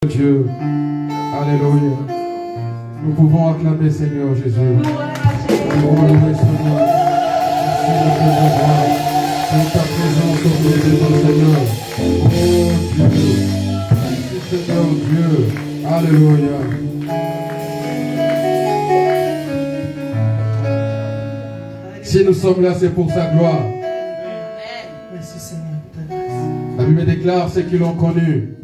Dieu. Alléluia. Nous pouvons acclamer Seigneur Jésus. Nous pouvons louer Seigneur. Merci de ta présence au milieu de nos Seigneur. Oh Dieu. Merci Seigneur Dieu. Alléluia. Si nous sommes là, c'est pour sa gloire. Merci Seigneur. La Bible déclare ceux qui l'ont connu.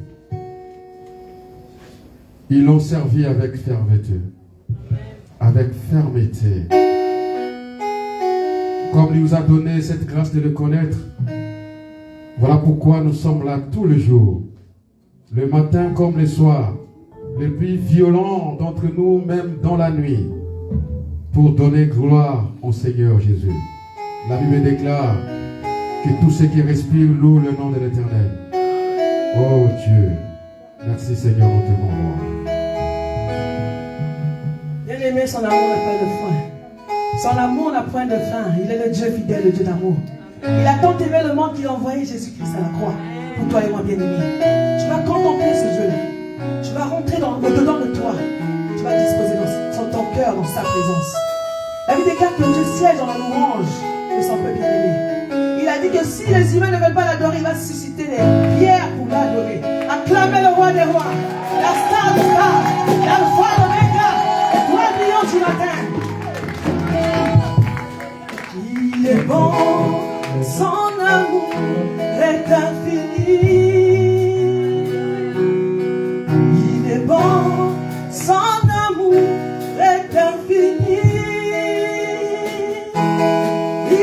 Ils l'ont servi avec fermeté, avec fermeté. Comme il nous a donné cette grâce de le connaître, voilà pourquoi nous sommes là tous les jours, le matin comme le soir, les plus violents d'entre nous, même dans la nuit, pour donner gloire au Seigneur Jésus. La Bible déclare que tous ceux qui respirent louent le nom de l'Éternel. Oh Dieu, merci Seigneur, on te rend. Bien-aimé, son amour n'a pas de fin. Son amour n'a point de fin. Il est le Dieu fidèle, le Dieu d'amour. Il a tant aimé le monde qu'il a envoyé Jésus-Christ à la croix. Pour toi et moi, bien-aimé. Tu vas contempler ce Dieu-là. Tu vas rentrer au-dedans de toi. Tu vas disposer dans ton cœur, dans sa présence. La Bible déclare que Dieu siège dans la louange de son peuple bien-aimé. Il a dit que si les humains ne veulent pas l'adorer, il va susciter des pierres pour l'adorer. Acclamez le roi des rois, la star des stars, l'alpha, l'oméga, toi brillant du matin. Il est bon, son amour est infini. Il est bon, son amour est infini. Il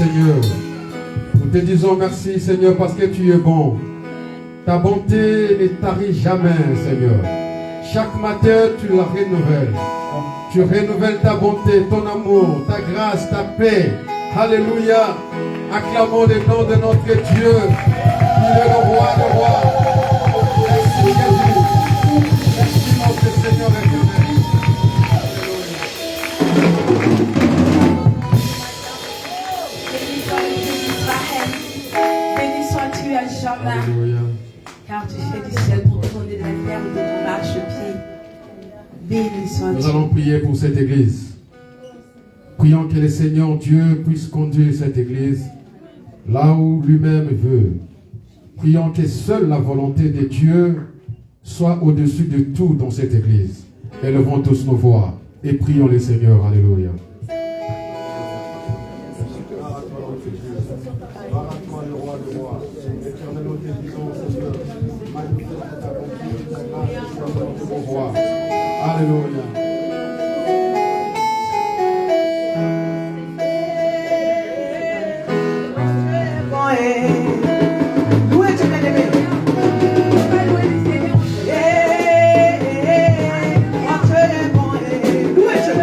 Seigneur. Nous te disons merci, Seigneur, parce que tu es bon. Ta bonté ne tarit jamais, Seigneur. Chaque matin, tu la renouvelles. Tu renouvelles ta bonté, ton amour, ta grâce, ta paix. Alléluia. Acclamons le nom de notre Dieu. Il est le roi des rois. Merci Jésus. Merci notre Seigneur éternel. Béni sois-tu à jamais. Alléluia. Car tu fais du ciel pour tourner de la terre de ton marchepied. Béni sois-tu. Nous allons prier pour cette église. Prions que le Seigneur Dieu puisse conduire cette église là où lui-même veut. Prions que seule la volonté de Dieu soit au-dessus de tout dans cette église. Élevons tous nos voix et prions le Seigneur. Alléluia. Alléluia. Louez Dieu bien-aimé. Louez Dieu.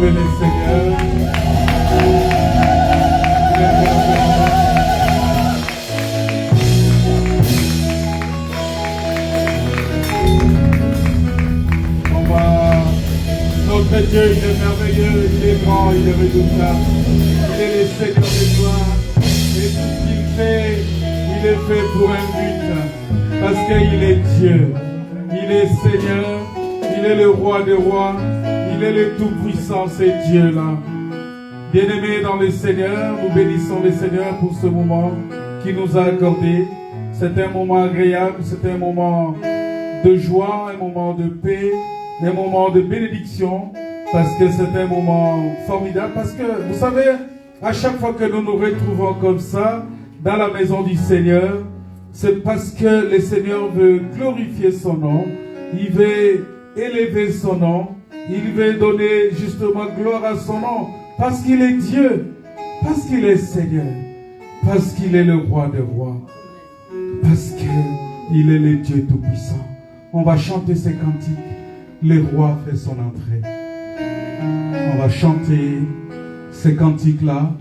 louer le Seigneur. Notre Dieu, il est merveilleux, il est grand, il est redoutable. Il est le Seigneur des gloires. Et tout ce qu'il fait, il est fait pour un but. Parce qu'il est Dieu. Il est Seigneur. Il est le roi des rois. Il est le tout-puissant, c'est Dieu-là. Bien-aimés dans le Seigneur, nous bénissons le Seigneur pour ce moment qu'il nous a accordé. C'est un moment agréable, c'est un moment de joie, un moment de paix, un moment de bénédiction, parce que c'est un moment formidable, parce que vous savez, à chaque fois que nous nous retrouvons comme ça, dans la maison du Seigneur, c'est parce que le Seigneur veut glorifier son nom, il veut élever son nom, il veut donner justement gloire à son nom, parce qu'il est Dieu, parce qu'il est Seigneur, parce qu'il est le roi des rois, parce qu'il est le Dieu tout-puissant. On va chanter ces cantiques. Le roi fait son entrée. On va chanter ces cantiques-là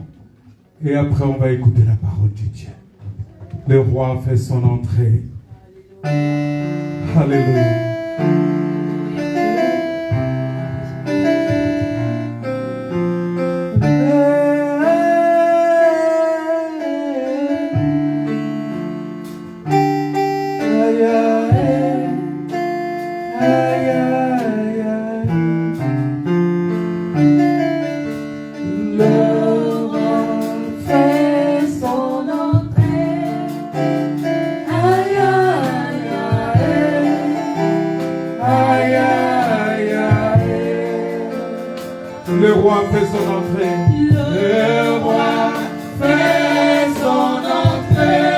et après on va écouter la parole de Dieu. Le roi fait son entrée. Alléluia. Le roi fait son entrée. Le roi fait son entrée.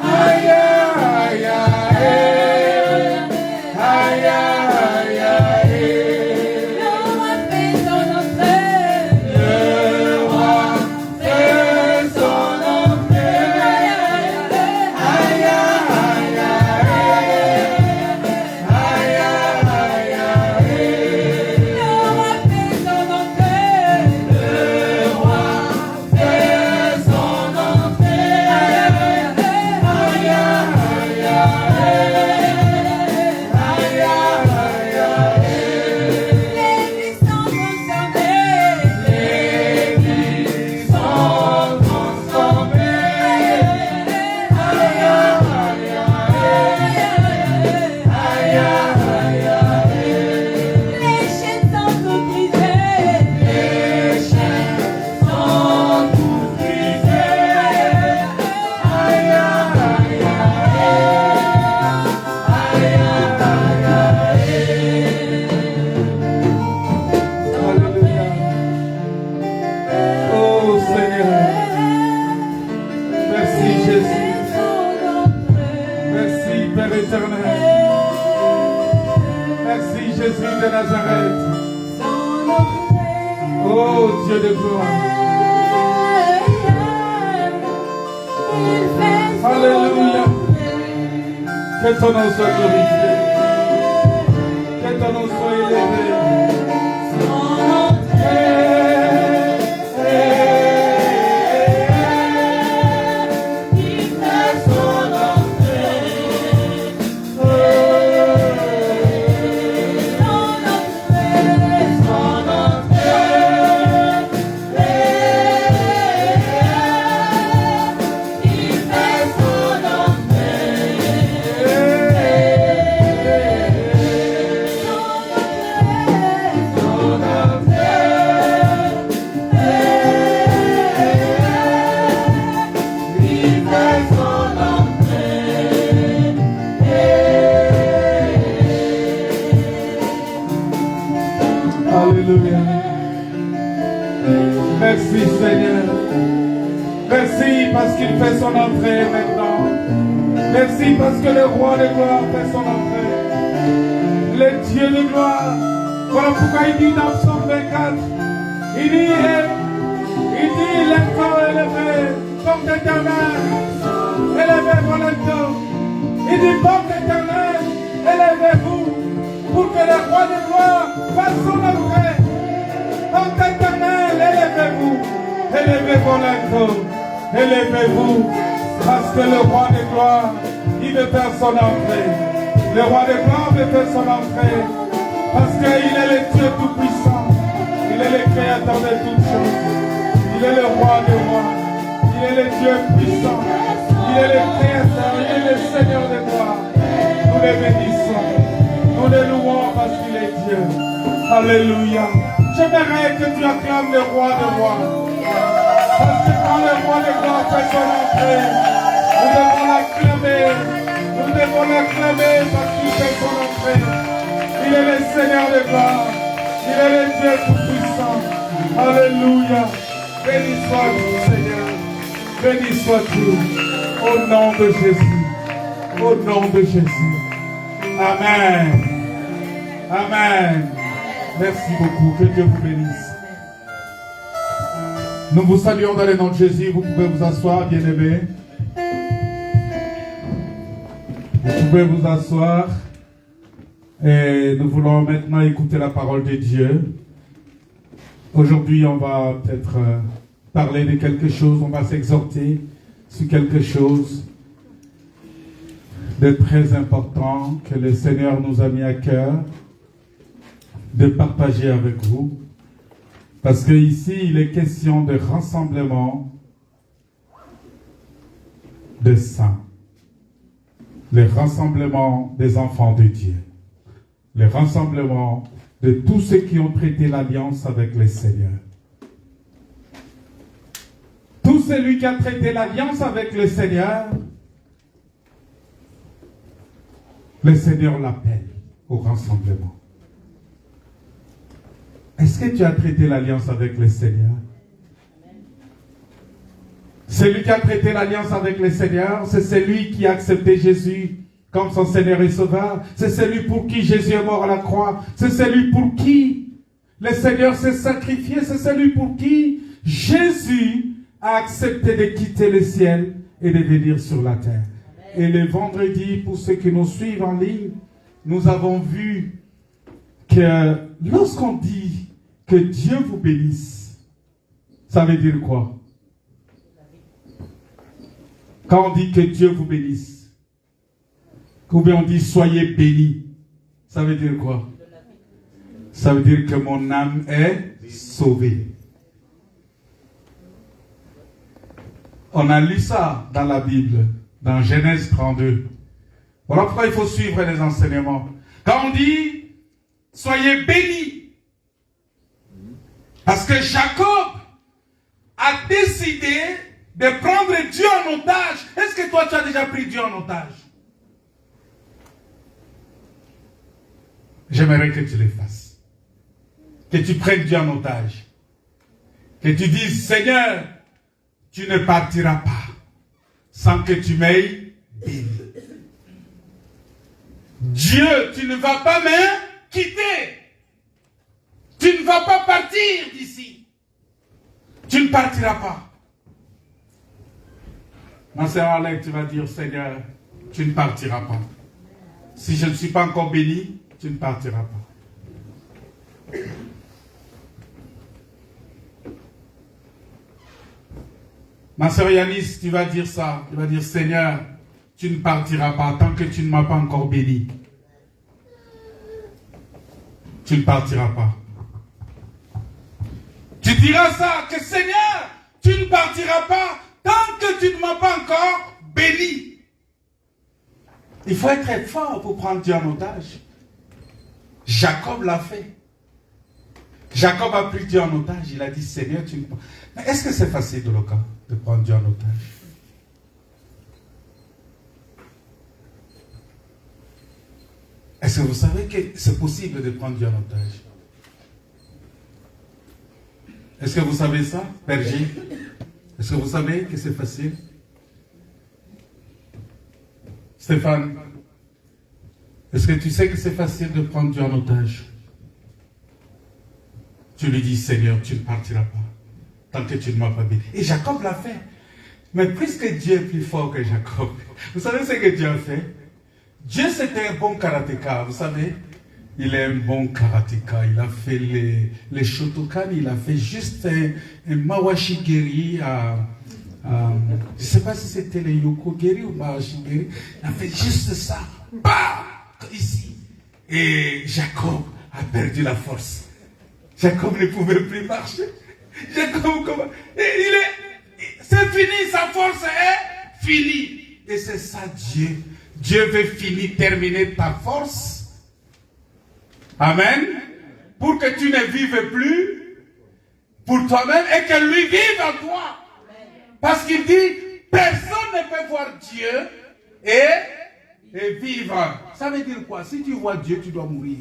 Aïe, aïe, aïe. Aïe, aïe, aïe. Le roi fait son entrée. Le roi fait son entrée. Aïe, aïe, aïe. Aïe, aïe, aïe. Alléluia. Que ton nom soit glorifié. Que ton nom soit élevé. Alléluia. Merci Seigneur. Merci parce qu'il fait son entrée maintenant. Merci parce que le roi de gloire fait son entrée. Le Dieu de gloire. Voilà pourquoi il dit dans Psaume 24, il dit les corps élevés, porte éternelle, élevez-vous le dos. Il dit porte éternelle, élevez-vous, pour que le roi de gloire fasse son entrée. Élevez vos lèvres. Élevez-vous. Parce que le roi de gloire, il veut faire son entrée. Le roi de gloire veut faire son entrée. Parce qu'il est le Dieu tout-puissant. Il est le créateur de toutes choses. Il est le roi des rois. Il est le Dieu puissant. Il est le créateur. Il est le Seigneur de gloire. Nous le bénissons. Nous le louons parce qu'il est Dieu. Alléluia. J'aimerais que tu acclames le roi des rois. Parce que quand le roi de gloire fait son entrée, nous devons l'acclamer. Nous devons l'acclamer parce qu'il fait son entrée. Il est le Seigneur de gloire. Il est le Dieu tout-puissant. Alléluia. Béni sois-tu, Seigneur. Béni sois-tu. Au nom de Jésus. Au nom de Jésus. Amen. Amen. Merci beaucoup. Que Dieu vous bénisse. Nous vous saluons dans le nom de Jésus. Vous pouvez vous asseoir, bien-aimés. Vous pouvez vous asseoir. Et nous voulons maintenant écouter la parole de Dieu. Aujourd'hui, on va peut-être parler de quelque chose. On va s'exhorter sur quelque chose de très important que le Seigneur nous a mis à cœur de partager avec vous. Parce qu'ici, il est question de rassemblement des saints. Le rassemblement des enfants de Dieu. Le rassemblement de tous ceux qui ont traité l'alliance avec le Seigneur. Tout celui qui a traité l'alliance avec le Seigneur l'appelle au rassemblement. Est-ce que tu as traité l'alliance avec le Seigneur? Celui qui a traité l'alliance avec le Seigneur, c'est celui qui a accepté Jésus comme son Seigneur et Sauveur. C'est celui pour qui Jésus est mort à la croix. C'est celui pour qui le Seigneur s'est sacrifié. C'est celui pour qui Jésus a accepté de quitter le ciel et de venir sur la terre. Et le vendredi, pour ceux qui nous suivent en ligne, nous avons vu que lorsqu'on dit que Dieu vous bénisse, ça veut dire quoi? Quand on dit que Dieu vous bénisse, ou bien on dit soyez bénis, ça veut dire quoi? Ça veut dire que mon âme est sauvée. On a lu ça dans la Bible, dans Genèse 32. Voilà pourquoi il faut suivre les enseignements. Quand on dit soyez bénis, parce que Jacob a décidé de prendre Dieu en otage. Est-ce que toi tu as déjà pris Dieu en otage? J'aimerais que tu le fasses. Que tu prennes Dieu en otage. Que tu dises, Seigneur, tu ne partiras pas sans que tu m'aies béni. Dieu, tu ne vas pas me quitter. Tu ne vas pas partir d'ici. Tu ne partiras pas. Ma sœur Alec, tu vas dire, Seigneur, tu ne partiras pas. Si je ne suis pas encore béni, tu ne partiras pas. Ma sœur Yanis, tu vas dire ça. Tu vas dire, Seigneur, tu ne partiras pas tant que tu ne m'as pas encore béni. Tu ne partiras pas. Tu diras ça, que Seigneur, tu ne partiras pas tant que tu ne m'as pas encore béni. Il faut être très fort pour prendre Dieu en otage. Jacob l'a fait. Jacob a pris Dieu en otage. Il a dit, Seigneur, tu ne... Mais est-ce que c'est facile de prendre Dieu en otage? Est-ce que vous savez que c'est possible de prendre Dieu en otage? Est-ce que vous savez ça, Berger? Est-ce que vous savez que c'est facile? Stéphane, est-ce que tu sais que c'est facile de prendre Dieu en otage? Tu lui dis, Seigneur, tu ne partiras pas tant que tu ne m'as pas béni. Et Jacob l'a fait. Mais puisque Dieu est plus fort que Jacob, vous savez ce que Dieu a fait? Dieu, c'était un bon karatéka, vous savez. Il est un bon karatéka. Il a fait les Shotokan. Il a fait juste un Mawashigeri je ne sais pas si c'était les Yokogeri ou Mawashigeri. Il a fait juste ça. Bah, ici. Et Jacob a perdu la force. Jacob ne pouvait plus marcher. Jacob, comment? C'est fini, sa force est finie. Et c'est ça Dieu. Dieu veut finir, terminer ta force. Amen. Pour que tu ne vives plus pour toi-même et que lui vive en toi. Parce qu'il dit, personne ne peut voir Dieu et vivre. Ça veut dire quoi? Si tu vois Dieu, tu dois mourir.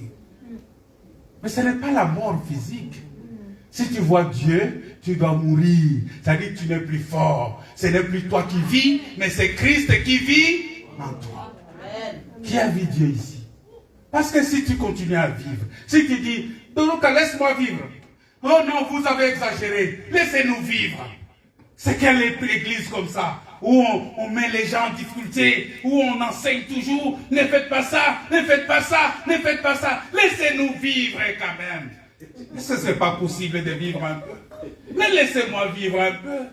Mais ce n'est pas la mort physique. Si tu vois Dieu, tu dois mourir. C'est-à-dire que tu n'es plus fort. Ce n'est plus toi qui vis, mais c'est Christ qui vit en toi. Qui a vu Dieu ici? Parce que si tu continues à vivre, si tu dis, Doroka, laisse-moi vivre. Oh non, vous avez exagéré. Laissez-nous vivre. C'est quelle église comme ça, où on met les gens en difficulté, où on enseigne toujours, ne faites pas ça, ne faites pas ça, ne faites pas ça. Laissez-nous vivre quand même. Ce n'est pas possible de vivre un peu. Mais laissez-moi vivre un peu.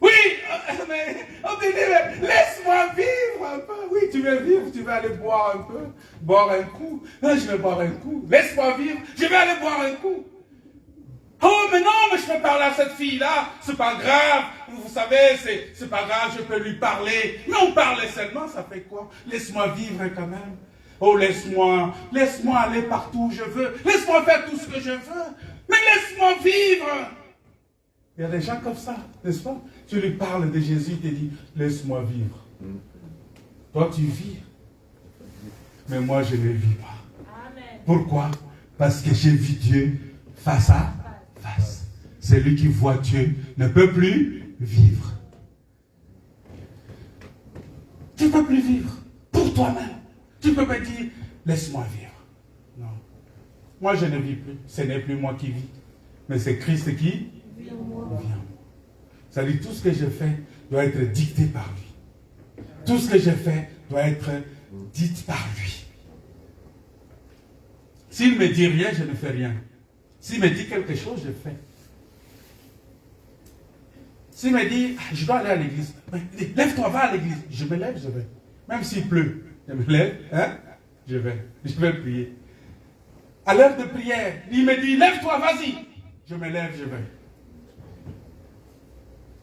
Oui, mais on te dit, laisse-moi vivre un peu. Oui, tu veux vivre, tu veux aller boire un peu, boire un coup. Non, je vais boire un coup. Laisse-moi vivre, je vais aller boire un coup. Oh, mais non, mais je peux parler à cette fille-là, c'est pas grave. Vous savez, c'est pas grave, je peux lui parler. Mais on parle seulement, ça fait quoi? Laisse-moi vivre quand même. Oh, laisse-moi aller partout où je veux. Laisse-moi faire tout ce que je veux. Mais laisse-moi vivre. Il y a des gens comme ça, n'est-ce pas? Tu lui parles de Jésus, il te dit, laisse-moi vivre. Toi, tu vis. Mais moi, je ne vis pas. Amen. Pourquoi? Parce que j'ai vu Dieu face à face. Celui qui voit Dieu ne peut plus vivre. Tu ne peux plus vivre pour toi-même. Tu ne peux pas dire, laisse-moi vivre. Non. Moi, je ne vis plus. Ce n'est plus moi qui vis. Mais c'est Christ qui vit en moi. C'est-à-dire, tout ce que je fais doit être dicté par lui. Tout ce que je fais doit être dit par lui. S'il me dit rien, je ne fais rien. S'il me dit quelque chose, je fais. S'il me dit, je dois aller à l'église, lève-toi, va à l'église. Je me lève, je vais. Même s'il pleut, je me lève, je vais prier. À l'heure de prière, il me dit, lève-toi, vas-y. Je me lève, je vais.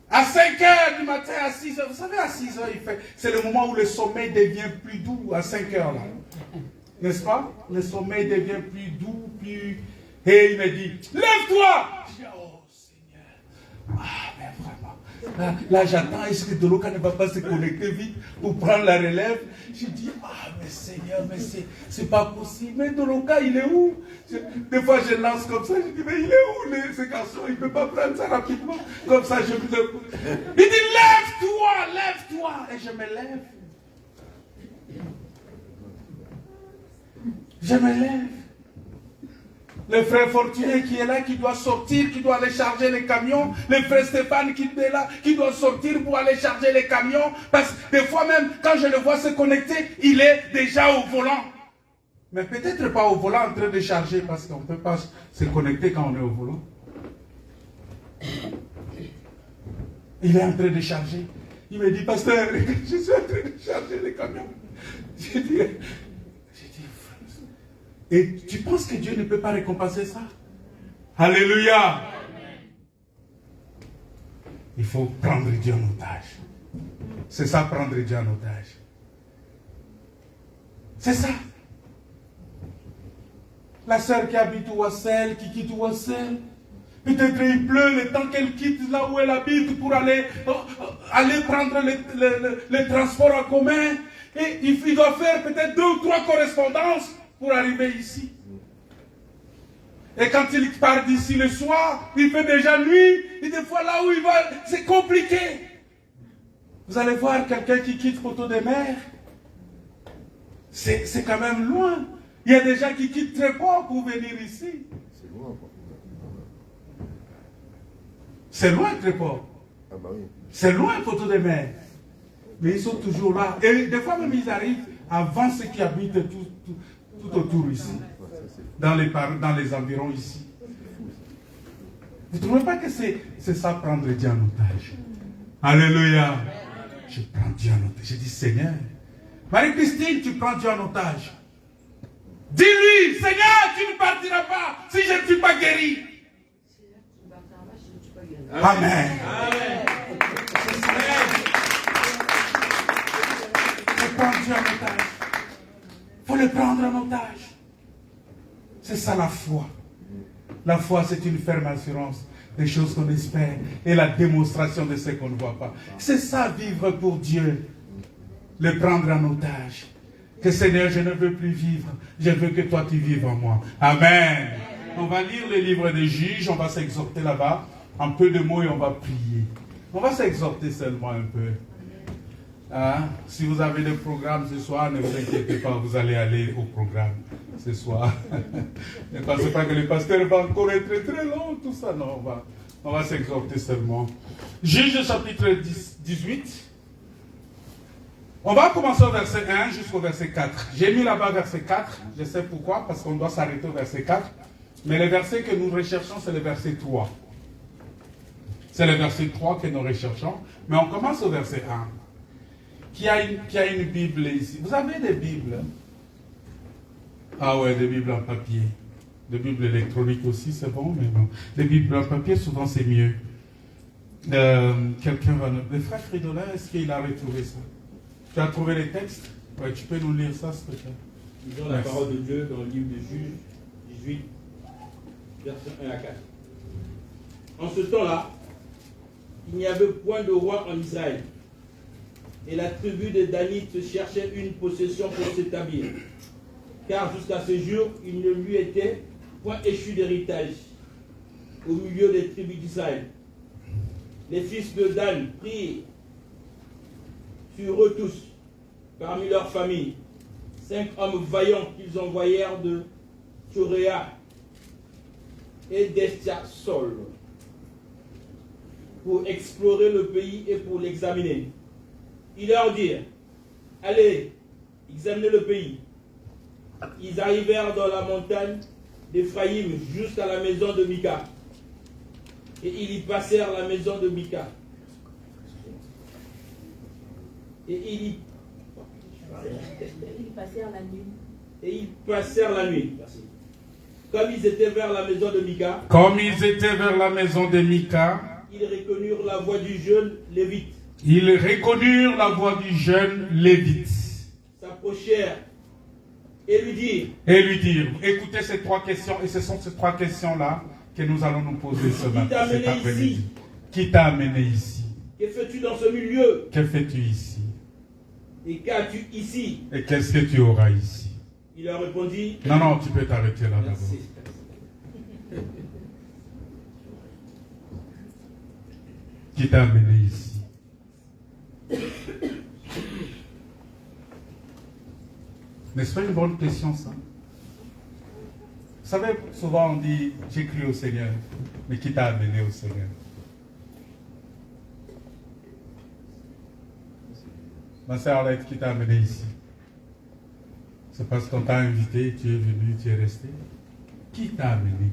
À 5 heures du matin, à 6 heures, vous savez, à 6 heures, c'est le moment où le sommeil devient plus doux, à 5 heures là. N'est-ce pas? Le sommeil devient plus doux, plus... Et il me dit, lève-toi! Je dis, oh Seigneur, mais vraiment. Là j'attends, est-ce que Doroka ne va pas se connecter vite pour prendre la relève? Je dis, mais Seigneur, mais c'est pas possible. Mais Doroka, il est où? Des fois je lance comme ça, je dis, mais il est où ce garçon? Il ne peut pas prendre ça rapidement. Comme ça, je me lève. Il dit, lève-toi, lève-toi. Et je me lève. Je me lève. Le frère Fortuné qui est là, qui doit sortir, qui doit aller charger les camions. Le frère Stéphane qui est là, qui doit sortir pour aller charger les camions. Parce que des fois même, quand je le vois se connecter, il est déjà au volant. Mais peut-être pas au volant en train de charger, parce qu'on ne peut pas se connecter quand on est au volant. Il est en train de charger. Il me dit, pasteur, je suis en train de charger les camions. J'ai dit, et tu penses que Dieu ne peut pas récompenser ça? Alléluia! Il faut prendre Dieu en otage. C'est ça, prendre Dieu en otage. C'est ça. La sœur qui habite Ouassel, qui quitte Ouassel, peut-être il pleut le temps qu'elle quitte là où elle habite pour aller prendre le transport en commun. Et il doit faire peut-être 2 ou 3 correspondances pour arriver ici. Et quand il part d'ici le soir, il fait déjà nuit, et des fois là où il va, c'est compliqué. Vous allez voir quelqu'un qui quitte Poteau des Mers, c'est quand même loin. Il y a des gens qui quittent Tréport pour venir ici. C'est loin. C'est loin Tréport. Ah bah oui. C'est loin Poteau des Mers. Mais ils sont toujours là. Et des fois même ils arrivent avant ceux qui habitent tout autour ici. dans les environs ici. Vous ne trouvez pas que c'est ça prendre Dieu en otage? Alléluia. Je prends Dieu en otage. Je dis Seigneur, Marie-Christine, tu prends Dieu en otage. Dis-lui, Seigneur, tu ne partiras pas si je ne suis pas guéri. Amen. Amen. Je prends Dieu en otage. Il faut le prendre en otage. C'est ça la foi. La foi, c'est une ferme assurance des choses qu'on espère et la démonstration de ce qu'on ne voit pas. C'est ça, vivre pour Dieu. Le prendre en otage. Que Seigneur, je ne veux plus vivre. Je veux que toi, tu vives en moi. Amen. On va lire le livre des Juges. On va s'exhorter là-bas. Un peu de mots et on va prier. On va s'exhorter seulement un peu. Hein? Si vous avez des programmes ce soir, ne vous inquiétez pas, vous allez aller au programme ce soir. Ne pensez pas que le pasteur va encore être très très long, tout ça. Non, on va s'exhorter seulement. Juge chapitre 18. On va commencer au verset 1 jusqu'au verset 4. J'ai mis là-bas verset 4. Je sais pourquoi, parce qu'on doit s'arrêter au verset 4. Mais le verset que nous recherchons, c'est le verset 3. C'est le verset 3 que nous recherchons. Mais on commence au verset 1. Qui a une Bible ici? Vous avez des Bibles? Ah ouais, des Bibles en papier. Des Bibles électroniques aussi, c'est bon, mais bon. Les Bibles en papier, souvent, c'est mieux. Quelqu'un va nous... Le frère Fridolin, est-ce qu'il a retrouvé ça? Tu as trouvé les textes? Ouais, tu peux nous lire ça, s'il te plaît. Lisons la parole de Dieu dans le livre de Juges 18, versets 1 à 4. En ce temps-là, il n'y avait point de roi en Israël. Et la tribu des Danites cherchait une possession pour s'établir. Car jusqu'à ce jour, il ne lui était point échu d'héritage au milieu des tribus d'Israël. Les fils de Dan prirent sur eux tous, parmi leurs familles, 5 hommes vaillants qu'ils envoyèrent de Tchoréa et d'Estiasol pour explorer le pays et pour l'examiner. Ils leur dirent, allez, examinez le pays. Ils arrivèrent dans la montagne d'Éphraïm jusqu'à la maison de Mika. Et ils y passèrent la maison de Mika. Et ils passèrent la nuit. Et ils passèrent la nuit. Comme ils étaient vers la maison de Mika. Comme ils étaient vers la maison de Mika. Ils reconnurent la voix du jeune Lévite. Ils reconnurent la voix du jeune Lévite. S'approchèrent et lui dirent. Écoutez ces 3 questions, et ce sont ces 3 questions-là que nous allons nous poser ce matin. Qui t'a amené ici? Que fais-tu dans ce milieu? Que fais-tu ici? Et qu'as-tu ici? Et qu'est-ce que tu auras ici? Il leur répondit. Non, tu peux t'arrêter là d'abord. Qui t'a amené ici? N'est-ce pas une bonne question, ça? Vous savez, souvent on dit, j'ai cru au Seigneur, mais qui t'a amené au Seigneur? Ma sœur Arlette, qui t'a amené ici? C'est parce qu'on t'a invité, tu es venu, tu es resté. Qui t'a amené?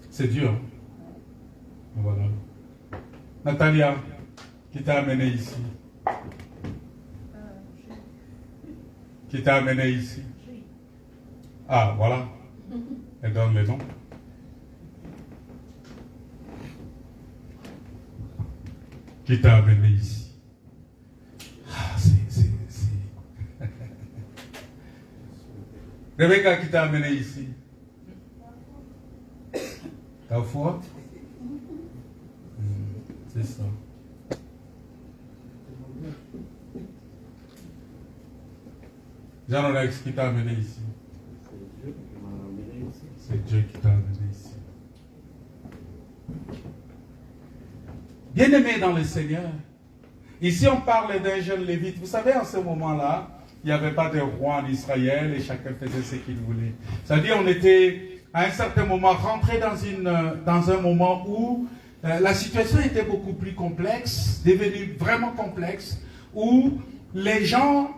C'est dur. Hein? Voilà. Natalia, qui t'a amené ici? Qui t'a amené ici? Ah, voilà. Elle donne le nom. Qui t'a amené ici? Ah, c'est... Rebecca, qui t'a amené ici? Ta foi? C'est ça. Jean-Alex, qui t'a amené ici? C'est Dieu qui t'a amené ici. Bien-aimé dans le Seigneur, ici on parle d'un jeune Lévite. Vous savez, en ce moment-là, il n'y avait pas de roi en Israël et chacun faisait ce qu'il voulait. C'est-à-dire, on était à un certain moment rentré dans un moment où la situation était beaucoup plus complexe, devenue vraiment complexe, où les gens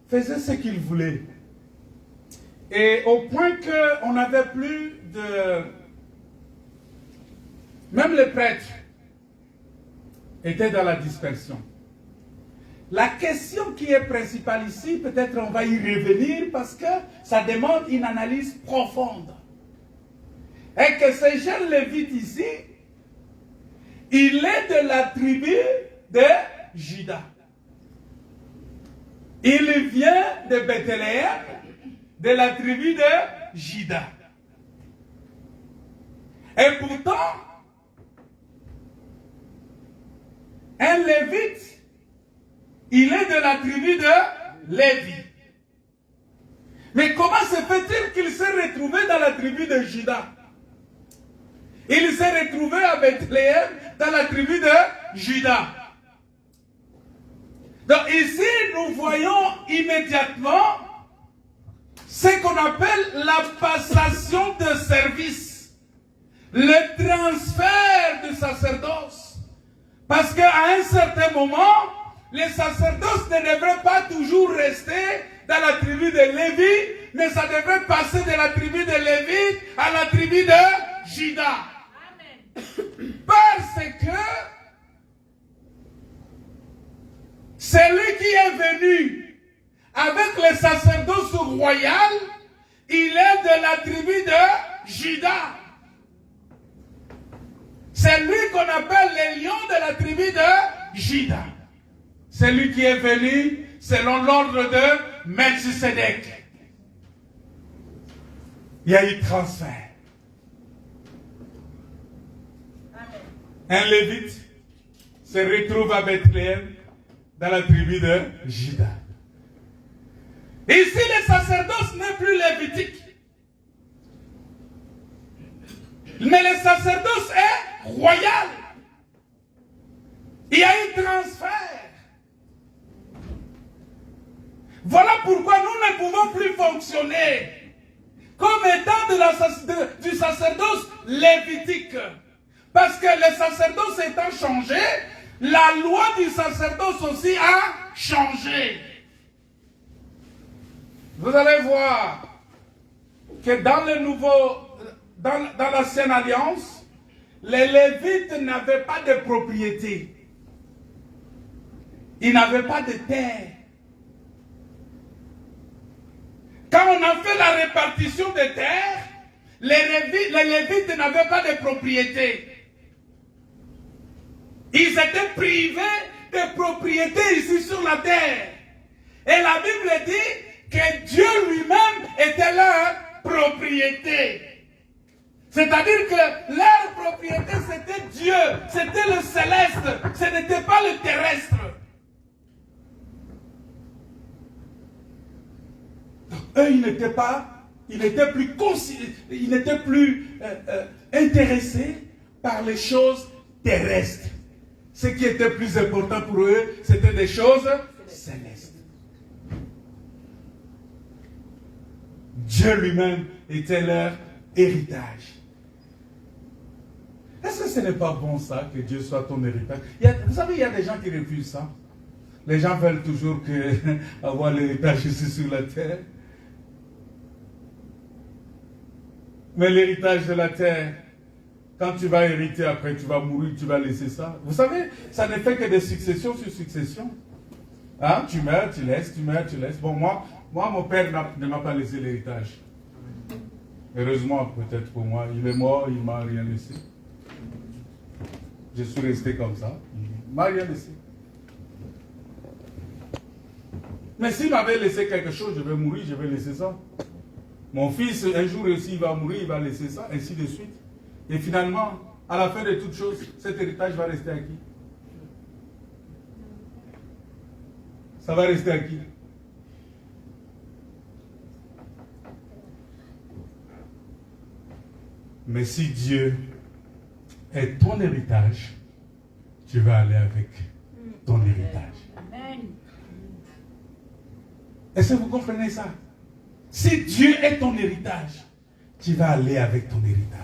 faisait ce qu'il voulait. Et au point qu'on n'avait plus de... Même les prêtres étaient dans la dispersion. La question qui est principale ici, peut-être on va y revenir parce que ça demande une analyse profonde. Et que ce jeune Lévite ici, il est de la tribu de Juda. Il vient de Bethléem, de la tribu de Juda. Et pourtant, un Lévite, il est de la tribu de Lévi. Mais comment se fait-il qu'il s'est retrouvé dans la tribu de Juda? Il s'est retrouvé à Bethléem, dans la tribu de Juda. Donc ici, nous voyons immédiatement ce qu'on appelle la passation de service, le transfert du sacerdoce. Parce qu'à un certain moment, les sacerdoces ne devraient pas toujours rester dans la tribu de Lévi, mais ça devrait passer de la tribu de Lévi à la tribu de Juda. Amen. Parce que celui qui est venu avec le sacerdoce royal, il est de la tribu de Juda. C'est lui qu'on appelle le lion de la tribu de Juda. C'est lui qui est venu selon l'ordre de Melchisedec. Il y a eu transfert. Un Lévite se retrouve à Bethléem dans la tribu de Juda. Ici, le sacerdoce n'est plus lévitique. Mais le sacerdoce est royal. Il y a eu transfert. Voilà pourquoi nous ne pouvons plus fonctionner comme étant du sacerdoce lévitique. Parce que le sacerdoce étant changé, la loi du sacerdoce aussi a changé. Vous allez voir que dans l'ancienne alliance, les Lévites n'avaient pas de propriété. Ils n'avaient pas de terre. Quand on a fait la répartition des terres, les Lévites n'avaient pas de propriété. Ils étaient privés de propriété ici sur la terre. Et la Bible dit que Dieu lui-même était leur propriété. C'est-à-dire que leur propriété c'était Dieu, c'était le céleste, ce n'était pas le terrestre. Donc, eux, ils n'étaient plus intéressés par les choses terrestres. Ce qui était plus important pour eux, c'était des choses célestes. Dieu lui-même était leur héritage. Est-ce que ce n'est pas bon ça, que Dieu soit ton héritage? Vous savez, il y a des gens qui refusent ça. Les gens veulent toujours avoir l'héritage ici sur la terre. Mais l'héritage de la terre, quand tu vas hériter après, tu vas mourir, tu vas laisser ça. Vous savez, ça ne fait que des successions sur successions. Hein? Tu meurs, tu laisses, tu meurs, tu laisses. Bon, moi mon père ne m'a pas laissé l'héritage. Heureusement, peut-être pour moi. Il est mort, il ne m'a rien laissé. Je suis resté comme ça. Il ne m'a rien laissé. Mais s'il m'avait laissé quelque chose, je vais mourir, je vais laisser ça. Mon fils, un jour aussi, il va mourir, il va laisser ça, ainsi de suite. Et finalement, à la fin de toutes choses, cet héritage va rester à qui? Ça va rester à qui? Mais si Dieu est ton héritage, tu vas aller avec ton héritage. Amen. Est-ce que vous comprenez ça? Si Dieu est ton héritage, tu vas aller avec ton héritage.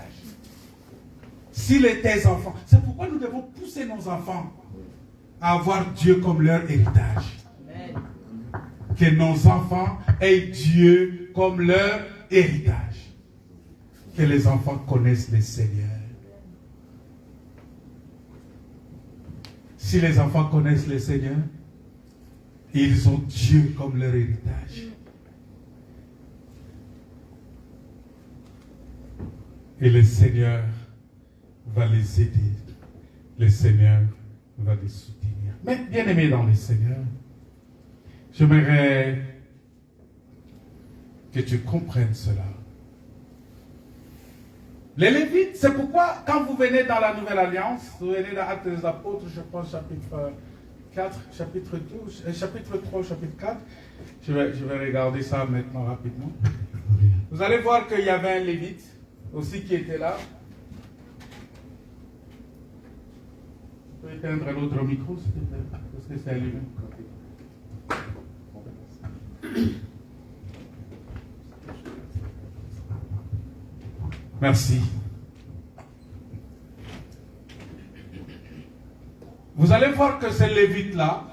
S'il est tes enfants, c'est pourquoi nous devons pousser nos enfants à avoir Dieu comme leur héritage. Amen. que nos enfants aient Dieu comme leur héritage. Que les enfants connaissent le Seigneur. Si les enfants connaissent le Seigneur, ils ont Dieu comme leur héritage. Et le Seigneur va les aider. Le Seigneur va les soutenir. Mais bien aimé dans le Seigneur, j'aimerais que tu comprennes cela. Les Lévites, c'est pourquoi quand vous venez dans la Nouvelle Alliance, vous venez dans Actes des Apôtres, je pense chapitre 4, chapitre 12, chapitre 3, chapitre 4, je vais regarder ça maintenant rapidement. Vous allez voir qu'il y avait un Lévite aussi qui était là. Je peux éteindre l'autre micro, s'il te plaît, parce que c'est allumé. Merci. Vous allez voir que ce Lévite-là,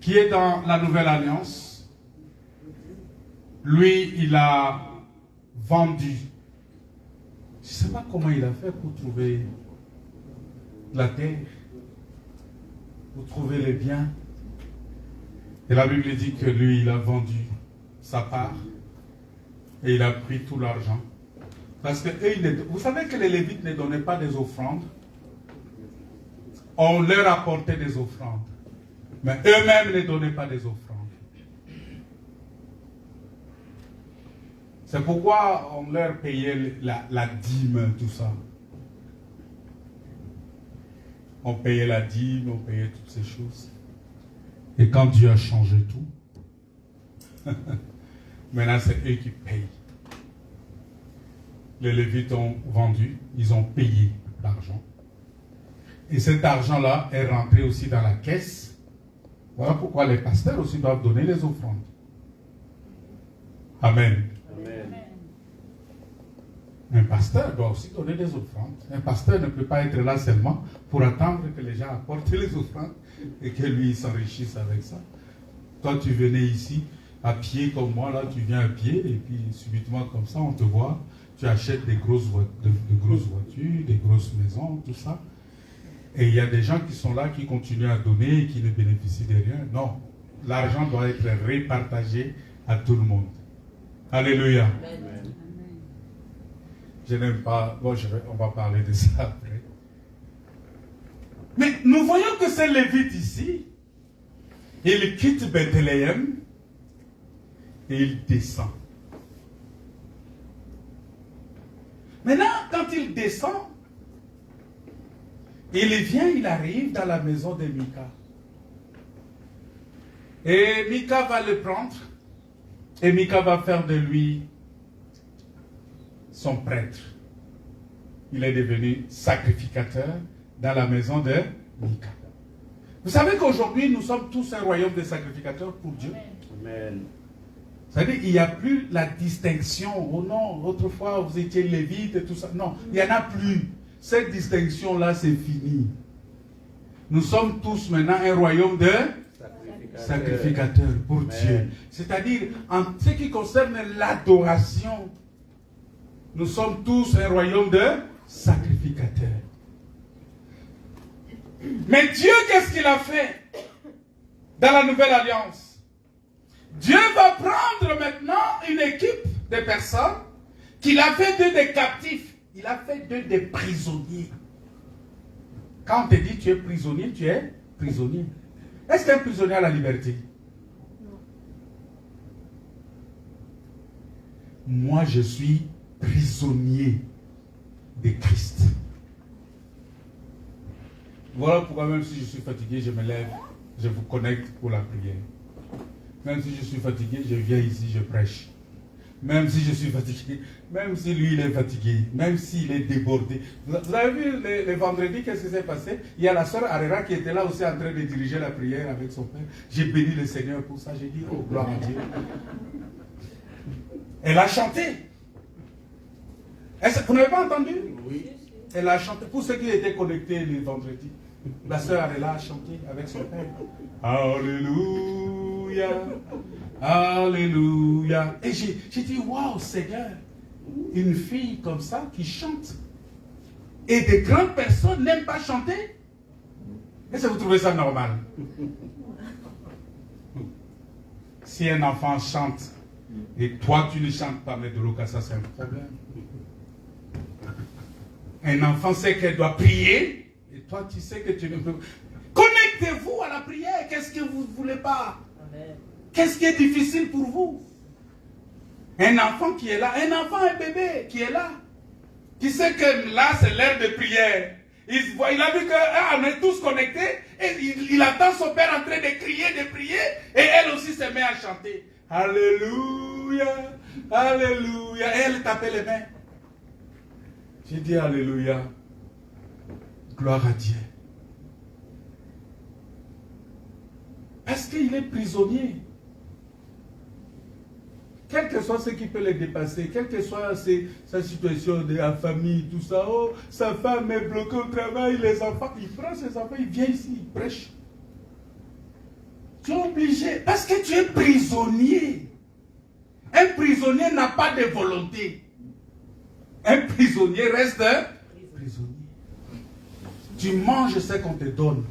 qui est dans la Nouvelle Alliance, lui, il a vendu. Je ne sais pas comment il a fait pour trouver la terre, pour trouver les biens. Et la Bible dit que lui, il a vendu sa part et il a pris tout l'argent. Parce que eux, vous savez que les Lévites ne donnaient pas des offrandes. On leur apportait des offrandes. Mais eux-mêmes ne donnaient pas des offrandes. C'est pourquoi on leur payait la dîme, tout ça. On payait la dîme, on payait toutes ces choses. Et quand Dieu a changé tout, maintenant c'est eux qui payent. Les Lévites ont vendu, ils ont payé l'argent. Et cet argent-là est rentré aussi dans la caisse. Voilà pourquoi les pasteurs aussi doivent donner les offrandes. Amen. Amen. Un pasteur doit aussi donner des offrandes. Un pasteur ne peut pas être là seulement pour attendre que les gens apportent les offrandes et que lui s'enrichisse avec ça. Toi, tu venais ici à pied comme moi, là, tu viens à pied et puis subitement comme ça, on te voit, tu achètes des grosses voitures, des grosses maisons, tout ça. Et il y a des gens qui sont là, qui continuent à donner et qui ne bénéficient de rien. Non, l'argent doit être répartagé à tout le monde. Alléluia. Amen. Je n'aime pas, bon, on va parler de ça après. Mais nous voyons que c'est Lévite ici. Il quitte Bethléem et il descend. Maintenant, quand il descend, il arrive dans la maison de Mika. Et Mika va le prendre. Et Mika va faire de lui son prêtre. Il est devenu sacrificateur dans la maison de Mika. Vous savez qu'aujourd'hui, nous sommes tous un royaume de sacrificateurs pour Dieu. Amen. C'est-à-dire qu'il n'y a plus la distinction. Oh non, autrefois vous étiez lévite et tout ça. Non, il n'y en a plus. Cette distinction-là, c'est fini. Nous sommes tous maintenant un royaume de sacrificateurs pour Amen. Dieu. C'est-à-dire, en ce qui concerne l'adoration, nous sommes tous un royaume de sacrificateurs. Mais Dieu, qu'est-ce qu'il a fait dans la Nouvelle Alliance? Dieu va prendre maintenant une équipe de personnes qu'il a fait d'eux des captifs. Il a fait d'eux des prisonniers. Quand on te dit tu es prisonnier, tu es prisonnier. Est-ce qu'un prisonnier a la liberté? Moi, je suis prisonnier de Christ. Voilà pourquoi même si je suis fatigué, je me lève, je vous connecte pour la prière. Même si je suis fatigué, je viens ici, je prêche. Même si je suis fatigué, même si lui il est fatigué, même s'il est débordé. Vous avez vu les vendredis, qu'est-ce qui s'est passé? Il y a la sœur Arera qui était là aussi en train de diriger la prière avec son père. J'ai béni le Seigneur pour ça, j'ai dit, oh gloire à Dieu. Elle a chanté. Vous n'avez pas entendu? Oui. Elle a chanté. Pour ceux qui étaient connectés les vendredis, La sœur est là à chanter avec son père. Alléluia, Alléluia. Et j'ai dit, waouh Seigneur, une fille comme ça qui chante. Et des grandes personnes n'aiment pas chanter. Est-ce que vous trouvez ça normal? Si un enfant chante et toi tu ne chantes pas, mais de l'occasion, ça c'est un problème. Un enfant sait qu'elle doit prier et toi tu sais que tu ne peux pas. Connectez-vous à la prière. Qu'est-ce que vous ne voulez pas? Qu'est-ce qui est difficile pour vous? Un enfant qui est là, un bébé qui est là, qui sait que là c'est l'heure de prière. Il a vu qu'on est tous connectés et il attend son père en train de crier, de prier et elle aussi se met à chanter. Alléluia, Alléluia. Et elle tapait les mains. J'ai dit Alléluia. Gloire à Dieu. Parce qu'il est prisonnier. Quel que soit ce qui peut les dépasser, quelle que soit sa situation de la famille, tout ça, oh, sa femme est bloquée au travail, les enfants, il prend ses enfants, il vient ici, il prêche. Tu es obligé, parce que tu es prisonnier. Un prisonnier n'a pas de volonté. Un prisonnier reste prisonnier. Tu manges ce qu'on te donne.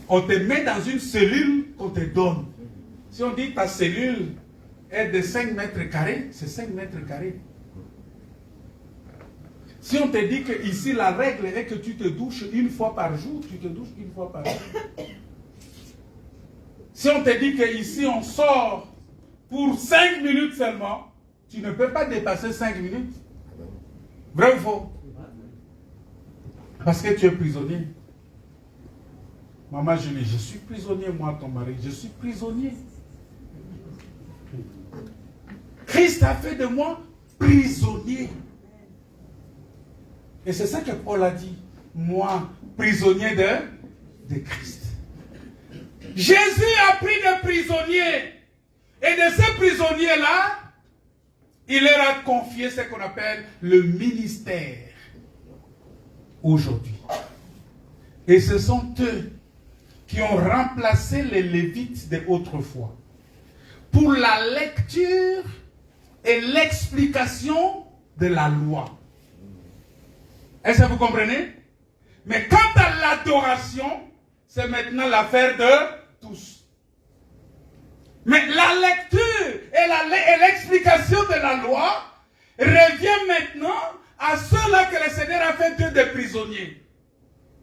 On te met dans une cellule qu'on te donne. Si on dit ta cellule est de 5 mètres carrés, c'est 5 mètres carrés. Si on te dit que ici la règle est que tu te douches une fois par jour, tu te douches une fois par jour. Si on te dit que ici on sort pour 5 minutes seulement, tu ne peux pas dépasser 5 minutes. Vrai ou faux? Parce que tu es prisonnier. Maman, je dis, je suis prisonnier, moi, ton mari, je suis prisonnier. Christ a fait de moi prisonnier. Et c'est ça que Paul a dit. Moi, prisonnier de Christ. Jésus a pris des prisonniers. Et de ces prisonniers-là, il leur a confié ce qu'on appelle le ministère. Aujourd'hui. Et ce sont eux qui ont remplacé les Lévites de autrefois pour la lecture et l'explication de la loi. Est-ce que vous comprenez? Mais quant à l'adoration, c'est maintenant l'affaire de tous. Mais la lecture et l'explication de la loi revient maintenant à ceux-là que le Seigneur a fait d'eux des prisonniers.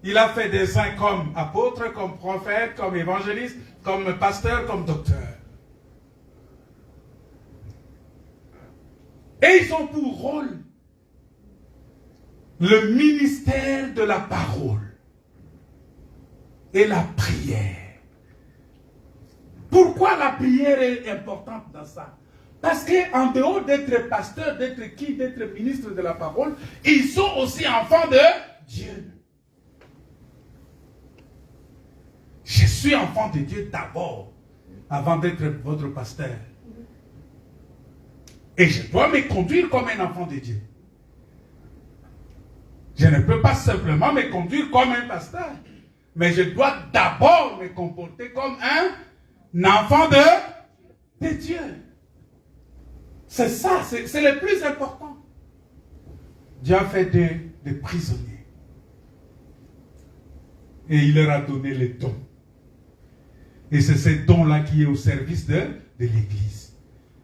Il a fait des saints comme apôtres, comme prophètes, comme évangélistes, comme pasteurs, comme docteurs. Et ils ont pour rôle le ministère de la parole et la prière. Pourquoi la prière est importante dans ça? Parce qu'en dehors d'être pasteur, d'être ministre de la parole, ils sont aussi enfants de Dieu. Je suis enfant de Dieu d'abord, avant d'être votre pasteur. Et je dois me conduire comme un enfant de Dieu. Je ne peux pas simplement me conduire comme un pasteur, mais je dois d'abord me comporter comme un enfant de Dieu. C'est ça, c'est le plus important. Dieu a fait des prisonniers. Et il leur a donné les dons. Et c'est ces dons-là qui est au service de l'Église.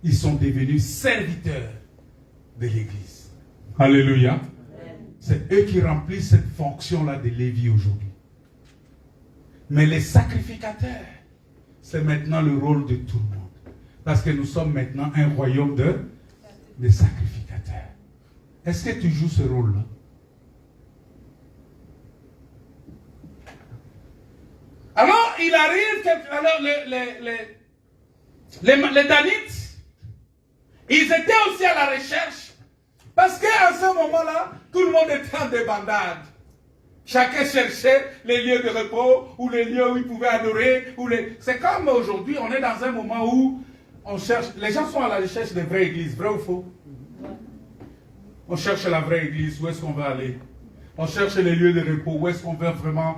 Ils sont devenus serviteurs de l'Église. Alléluia. C'est eux qui remplissent cette fonction-là de Lévi aujourd'hui. Mais les sacrificateurs, c'est maintenant le rôle de tout le monde. Parce que nous sommes maintenant un royaume de sacrificateurs. Est-ce que tu joues ce rôle-là? Alors, il arrive que alors les Danites, ils étaient aussi à la recherche. Parce qu'à ce moment-là, tout le monde était en débandade. Chacun cherchait les lieux de repos, ou les lieux où il pouvait adorer. C'est comme aujourd'hui, on est dans un moment où on cherche, les gens sont à la recherche des vraies églises, vrai ou faux? On cherche la vraie église, où est-ce qu'on va aller? On cherche les lieux de repos. Où est-ce qu'on veut vraiment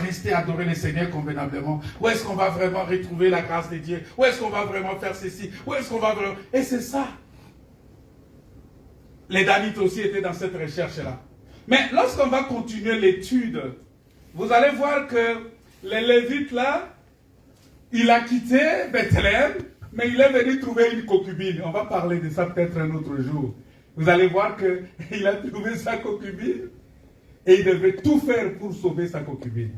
rester adorer le Seigneur convenablement? Où est-ce qu'on va vraiment retrouver la grâce de Dieu? Où est-ce qu'on va vraiment faire ceci? Où est-ce qu'on va vraiment... Et c'est ça. Les Danites aussi étaient dans cette recherche-là. Mais lorsqu'on va continuer l'étude, vous allez voir que les Lévites là, il a quitté Bethléem, mais il est venu trouver une concubine. On va parler de ça peut-être un autre jour. Vous allez voir qu'il a trouvé sa concubine et il devait tout faire pour sauver sa concubine.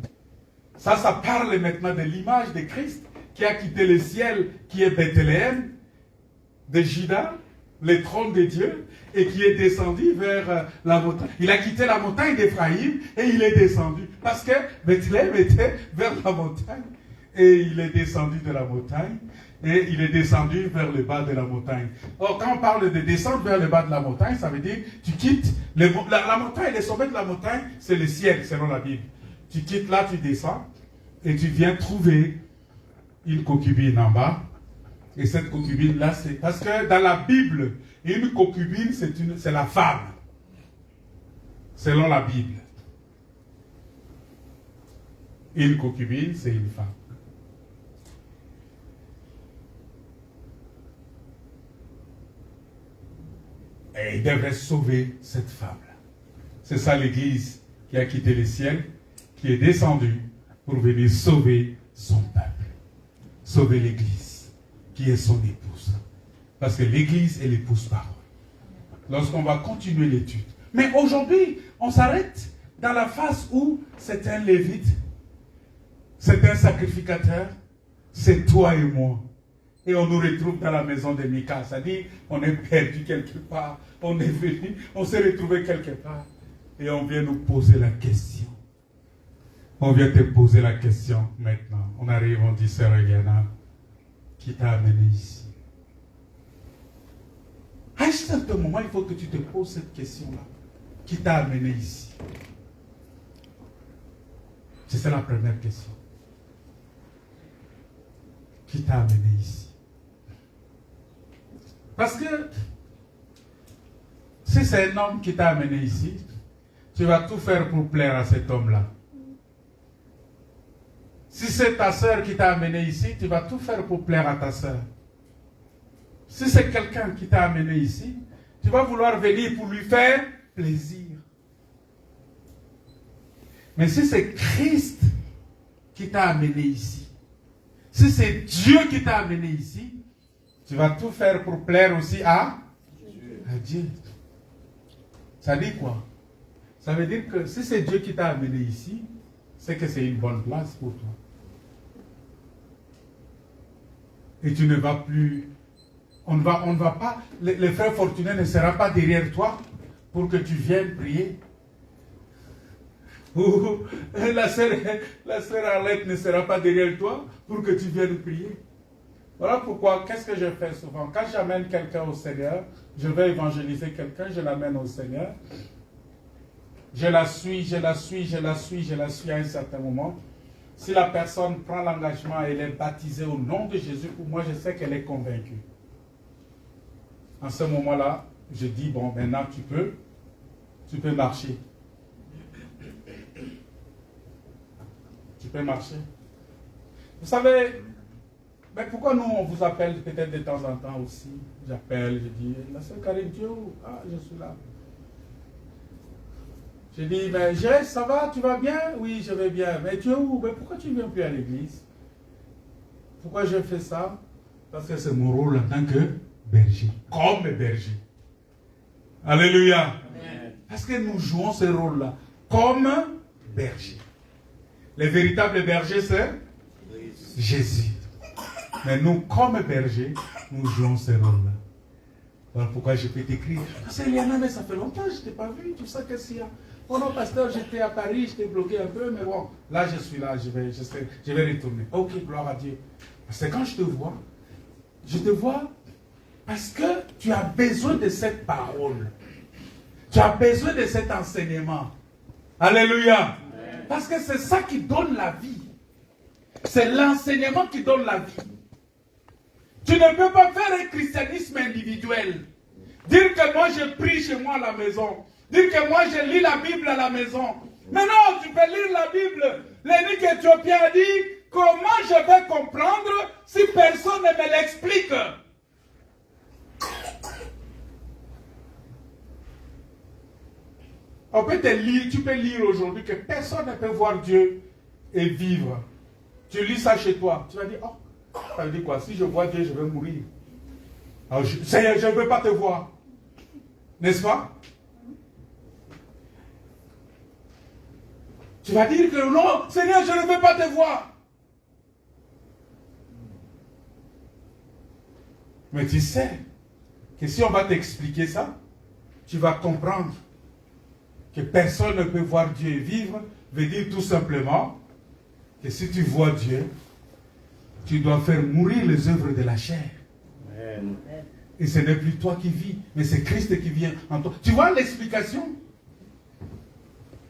Ça parle maintenant de l'image de Christ qui a quitté le ciel, qui est Bethléem, de Juda, le trône de Dieu, et qui est descendu vers la montagne. Il a quitté la montagne d'Éphraïm et il est descendu. Parce que Bethléem était vers la montagne. Et il est descendu de la montagne. Et il est descendu vers le bas de la montagne. Or, quand on parle de descendre vers le bas de la montagne, ça veut dire tu quittes la montagne, le sommet de la montagne, c'est le ciel, selon la Bible. Tu quittes là, tu descends, et tu viens trouver une concubine en bas. Et cette concubine-là, c'est... Parce que dans la Bible, une concubine, c'est la femme. Selon la Bible. Une concubine, c'est une femme. Et il devrait sauver cette femme-là. C'est ça l'Église qui a quitté le ciel, qui est descendue pour venir sauver son peuple. Sauver l'Église, qui est son épouse. Parce que l'Église est l'épouse parole. Lorsqu'on va continuer l'étude. Mais aujourd'hui, on s'arrête dans la phase où c'est un lévite, c'est un sacrificateur, c'est toi et moi. Et on nous retrouve dans la maison de Mika. C'est-à-dire, on est perdu quelque part. On est venu, on s'est retrouvé quelque part. Et on vient nous poser la question. On vient te poser la question maintenant. On arrive, on dit, Sœur Eliana, qui t'a amené ici? À un certain moment, il faut que tu te poses cette question-là. Qui t'a amené ici? C'est la première question. Qui t'a amené ici? Parce que si c'est un homme qui t'a amené ici, tu vas tout faire pour plaire à cet homme-là. Si c'est ta sœur qui t'a amené ici, tu vas tout faire pour plaire à ta sœur. Si c'est quelqu'un qui t'a amené ici, tu vas vouloir venir pour lui faire plaisir. Mais si c'est Christ qui t'a amené ici, si c'est Dieu qui t'a amené ici, tu vas tout faire pour plaire aussi à Dieu. Ça dit quoi? Ça veut dire que si c'est Dieu qui t'a amené ici, c'est que c'est une bonne place pour toi. Et tu ne vas plus... On ne va pas... Le frère Fortuné ne sera pas derrière toi pour que tu viennes prier. Ou la sœur Arlette ne sera pas derrière toi pour que tu viennes prier. Voilà pourquoi, qu'est-ce que je fais souvent? Quand j'amène quelqu'un au Seigneur, je vais évangéliser quelqu'un, je l'amène au Seigneur. Je la suis à un certain moment. Si la personne prend l'engagement et elle est baptisée au nom de Jésus, pour moi, je sais qu'elle est convaincue. En ce moment-là, je dis, bon, maintenant tu peux marcher. Tu peux marcher. Vous savez, mais pourquoi nous, on vous appelle peut-être de temps en temps aussi? J'appelle, je dis, la sœur Karine, tu es où? Ah, je suis là. Je dis, mais Jess, ça va, tu vas bien? Oui, je vais bien. Mais tu es où? Mais pourquoi tu ne viens plus à l'église? Pourquoi je fais ça? Parce que c'est mon rôle en tant que berger. Comme berger. Alléluia. Amen. Parce que nous jouons ce rôle-là. Comme berger. Le véritable berger, c'est Jésus. Mais nous, comme berger, nous jouons ce rôle-là. Voilà pourquoi je peux t'écrire. C'est Eliana, mais ça fait longtemps que je ne t'ai pas vu. Tu sais qu'est-ce qu'il y a? Oh non, pasteur, j'étais à Paris, je t'ai bloqué un peu, mais bon, là je suis là, je vais retourner. Ok, gloire à Dieu. Parce que quand je te vois parce que tu as besoin de cette parole. Tu as besoin de cet enseignement. Alléluia. Amen. Parce que c'est ça qui donne la vie. C'est l'enseignement qui donne la vie. Tu ne peux pas faire un christianisme individuel. Dire que moi je prie chez moi à la maison. Dire que moi, je lis la Bible à la maison. Mais non, tu peux lire la Bible. L'évêque éthiopien a dit, comment je vais comprendre si personne ne me l'explique? On peut te lire, tu peux lire aujourd'hui que personne ne peut voir Dieu et vivre. Tu lis ça chez toi. Tu vas dire, oh, ça veut dire quoi? Si je vois Dieu, je vais mourir. Alors, Seigneur, je ne veux pas te voir. N'est-ce pas? Tu vas dire que non, Seigneur, je ne veux pas te voir. Mais tu sais que si on va t'expliquer ça, tu vas comprendre que personne ne peut voir Dieu et vivre, veut dire tout simplement que si tu vois Dieu, tu dois faire mourir les œuvres de la chair. Amen. Et ce n'est plus toi qui vis, mais c'est Christ qui vient en toi. Tu vois l'explication?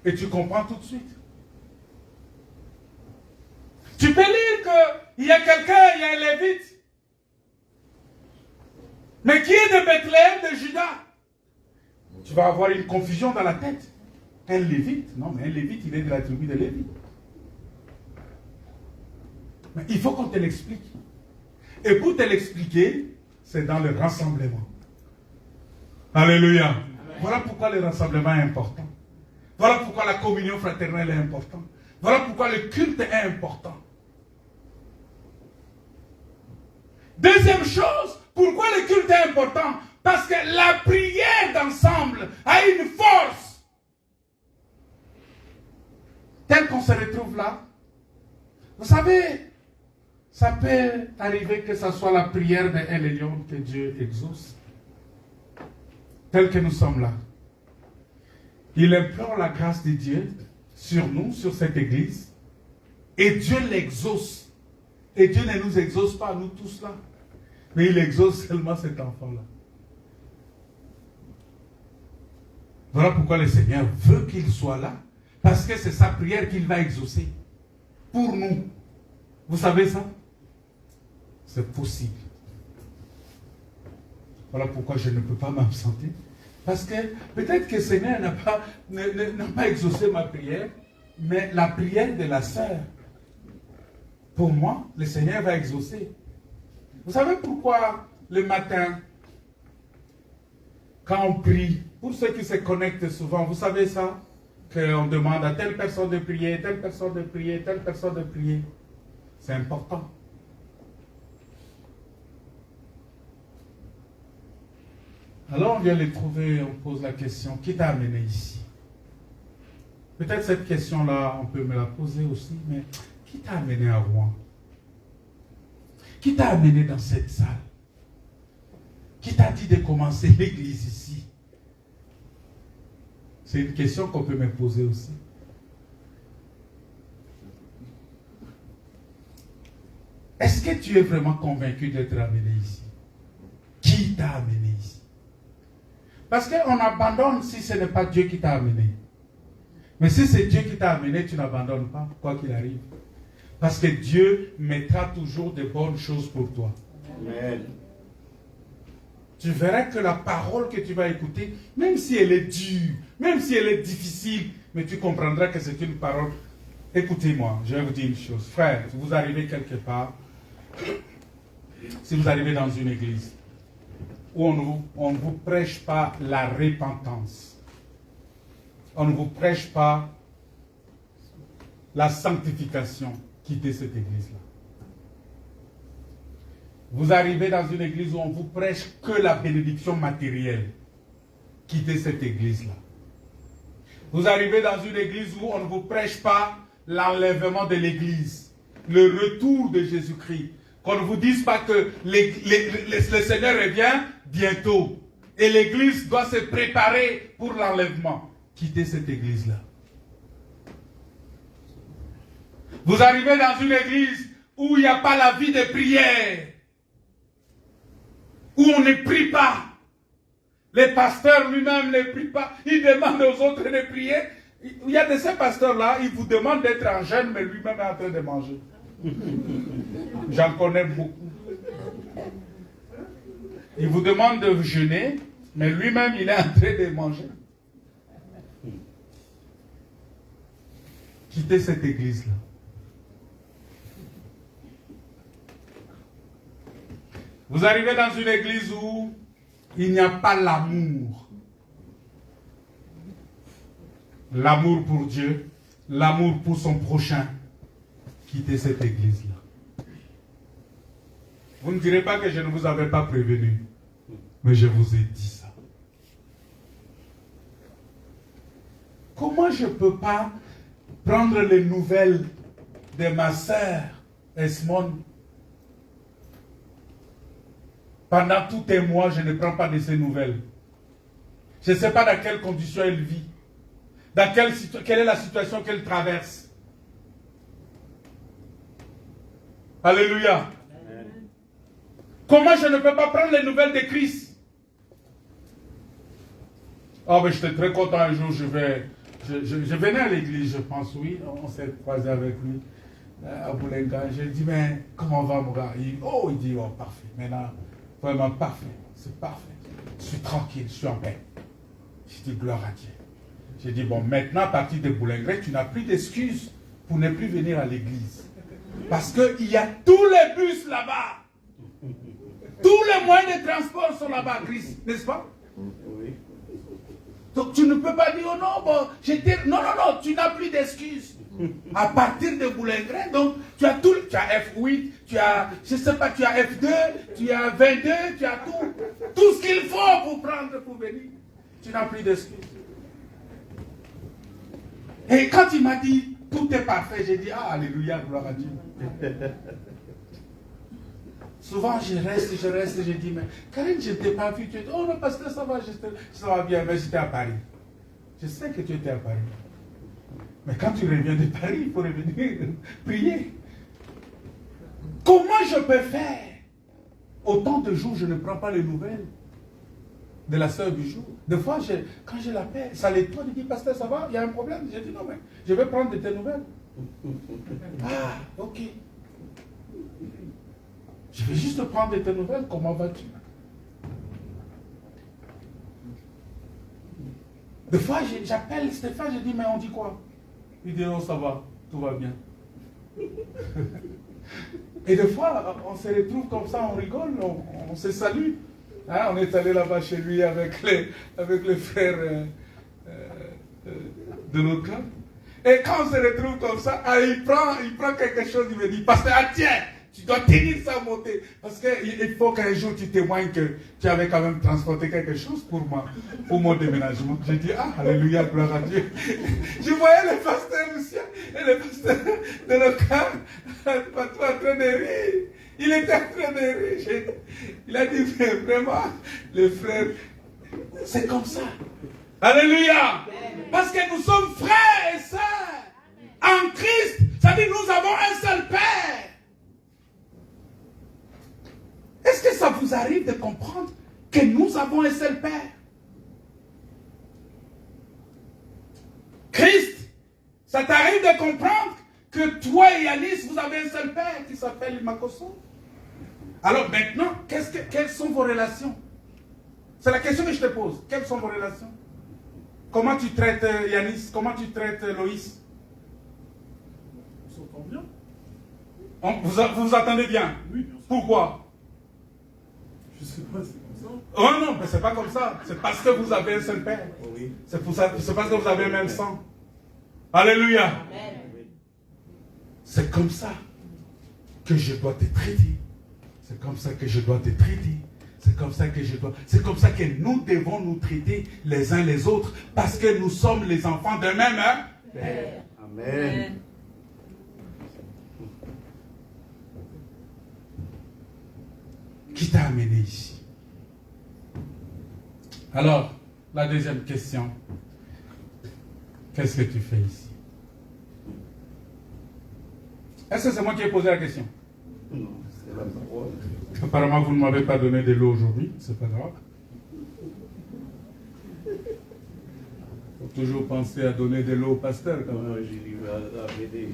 Et tu comprends tout de suite. Tu peux lire qu'il y a quelqu'un, il y a un Lévite, mais qui est de Bethléem, de Juda. Tu vas avoir une confusion dans la tête. Un Lévite? Non, mais un Lévite, il est de la tribu de Lévi. Mais il faut qu'on te l'explique. Et pour te l'expliquer, c'est dans le rassemblement. Alléluia. Voilà pourquoi le rassemblement est important. Voilà pourquoi la communion fraternelle est importante. Voilà pourquoi le culte est important. Deuxième chose, pourquoi le culte est important? Parce que la prière d'ensemble a une force. Tel qu'on se retrouve là. Vous savez, ça peut arriver que ce soit la prière de El Elyon que Dieu exauce. Tel que nous sommes là. Il implore la grâce de Dieu sur nous, sur cette église. Et Dieu l'exauce. Et Dieu ne nous exauce pas, nous tous là. Mais il exauce seulement cet enfant-là. Voilà pourquoi le Seigneur veut qu'il soit là. Parce que c'est sa prière qu'il va exaucer. Pour nous. Vous savez ça? C'est possible. Voilà pourquoi je ne peux pas m'absenter. Parce que peut-être que le Seigneur n'a pas exaucé ma prière, mais la prière de la sœur, pour moi, le Seigneur va exaucer. Vous savez pourquoi le matin, quand on prie, pour ceux qui se connectent souvent, vous savez ça? Qu'on demande à telle personne de prier, telle personne de prier, telle personne de prier. C'est important. Alors on vient les trouver, on pose la question, qui t'a amené ici? Peut-être cette question-là, on peut me la poser aussi, mais qui t'a amené à Rouen? Qui t'a amené dans cette salle? Qui t'a dit de commencer l'église ici? C'est une question qu'on peut me poser aussi. Est-ce que tu es vraiment convaincu d'être amené ici? Qui t'a amené ici? Parce qu'on abandonne si ce n'est pas Dieu qui t'a amené. Mais si c'est Dieu qui t'a amené, tu n'abandonnes pas, quoi qu'il arrive. Parce que Dieu mettra toujours de bonnes choses pour toi. Amen. Tu verras que la parole que tu vas écouter, même si elle est dure, même si elle est difficile, mais tu comprendras que c'est une parole. Écoutez-moi, je vais vous dire une chose. Frère, si vous arrivez quelque part, si vous arrivez dans une église, où on ne vous prêche pas la repentance, on ne vous prêche pas la sanctification, quittez cette église-là. Vous arrivez dans une église où on vous prêche que la bénédiction matérielle, quittez cette église-là. Vous arrivez dans une église où on ne vous prêche pas l'enlèvement de l'église, le retour de Jésus-Christ. Qu'on ne vous dise pas que le Seigneur revient bientôt. Et l'église doit se préparer pour l'enlèvement. Quittez cette église-là. Vous arrivez dans une église où il n'y a pas la vie de prière. Où on ne prie pas. Le pasteur lui-même ne prie pas. Il demande aux autres de prier. Il y a de ces pasteurs-là, ils vous demandent d'être en jeûne, mais lui-même est en train de manger. J'en connais beaucoup. Il vous demande de jeûner, mais lui-même, il est en train de manger. quitter cette église-là. Vous arrivez dans une église où il n'y a pas l'amour. L'amour pour Dieu, l'amour pour son prochain. Quittez cette église-là. Vous ne direz pas que je ne vous avais pas prévenu, mais je vous ai dit ça. Comment je ne peux pas prendre les nouvelles de ma sœur Esmond? Pendant tout un mois, je ne prends pas de ses nouvelles. Je ne sais pas dans quelles conditions elle vit. Quelle est la situation qu'elle traverse. Alléluia. Amen. Comment je ne peux pas prendre les nouvelles de Christ? Oh, mais j'étais très content un jour, je venais à l'église, je pense, oui, on s'est croisé avec lui à Boulenga. Je lui ai dit, mais comment va mon gars? Il dit, oh, parfait. Maintenant, vraiment parfait, c'est parfait. Je suis tranquille, je suis en paix. Je dis, gloire à Dieu. J'ai dit, bon, maintenant, à partir de Boulengré, tu n'as plus d'excuses pour ne plus venir à l'église. Parce qu'il y a tous les bus là-bas. Tous les moyens de transport sont là-bas, Christ, n'est-ce pas? Oui. Donc tu ne peux pas dire, oh non, bon, non, tu n'as plus d'excuses. À partir de Boulengré, donc tu as tout, tu as F8, tu as, je ne sais pas, tu as F2, tu as 22, tu as tout ce qu'il faut pour prendre, pour venir. Tu n'as plus d'excuses. Et quand il m'a dit, tout est parfait, j'ai dit, ah, alléluia, gloire à Dieu. Souvent, je reste, je dis, mais Karine, je ne t'ai pas vu. Tu dis, oh non, parce que ça va bien, mais j'étais à Paris. Je sais que tu étais à Paris. Mais quand tu reviens de Paris, il faut revenir prier. Comment je peux faire? Autant de jours, je ne prends pas les nouvelles de la sœur du jour. Des fois, quand je l'appelle, ça l'étonne, il dit, pasteur, ça va? Il y a un problème? Je dis, non, mais je vais prendre de tes nouvelles. Ah, ok. Je vais juste prendre de tes nouvelles, comment vas-tu? Des fois, j'appelle Stéphane, je dis, mais on dit quoi? Il dit, oh, ça va, tout va bien. Et des fois, on se retrouve comme ça, on rigole, on se salue. Hein, on est allé là-bas chez lui avec les frères de notre club. Et quand on se retrouve comme ça, il prend quelque chose, il me dit, pasteur, tiens, tu dois tenir ça monter. Parce qu'il faut qu'un jour tu témoignes que tu avais quand même transporté quelque chose pour mon déménagement. J'ai dit, ah, alléluia, gloire à Dieu. Je voyais le pasteur Lucien et le pasteur de l'Ocan, partout en train de rire. Il était en train de rire. Il a dit, mais vraiment, les frères, c'est comme ça. Alléluia. Parce que nous sommes frères et sœurs en Christ. Ça dit, nous avons un seul Père. Est-ce que ça vous arrive de comprendre que nous avons un seul Père? Christ, ça t'arrive de comprendre que toi et Yanis, vous avez un seul Père qui s'appelle Makoso? Alors maintenant, quelles sont vos relations? C'est la question que je te pose. Quelles sont vos relations? Comment tu traites Yanis? Comment tu traites Loïs? On s'entend bien. Vous vous entendez bien? Oui, bien sûr. Pourquoi? Je sais pas, c'est comme ça. Oh non, mais c'est pas comme ça. C'est parce que vous avez un seul Père. Oui. C'est parce que vous avez le même sang. Alléluia. Amen. C'est comme ça que je dois te traiter. C'est comme ça que je dois te traiter. C'est comme ça que nous devons nous traiter les uns les autres parce que nous sommes les enfants d'un même Père. Amen. Qui t'a amené ici? Alors, la deuxième question. Qu'est-ce que tu fais ici? Est-ce que c'est moi qui ai posé la question? Non, c'est la parole. Apparemment, vous ne m'avez pas donné de l'eau aujourd'hui. C'est pas grave. Il faut toujours penser à donner de l'eau au pasteur. Quand même. J'ai dit, à m'aider.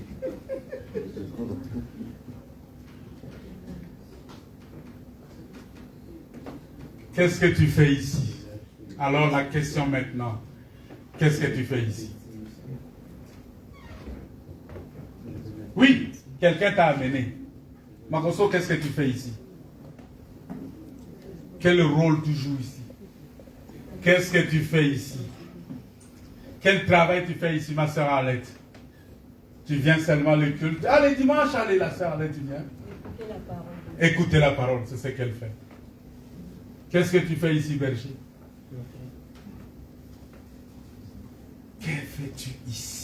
Qu'est-ce que tu fais ici? Alors la question maintenant, qu'est-ce que tu fais ici? quelqu'un t'a amené. Makoso, qu'est-ce que tu fais ici? Quel rôle tu joues ici? Qu'est-ce que tu fais ici? Quel travail tu fais ici, ma sœur Arlette? Tu viens seulement le culte. Allez, dimanche, allez, la sœur Arlette, tu viens. Écoutez la parole, c'est ce qu'elle fait. Qu'est-ce que tu fais ici, Berger? Que fais-tu ici?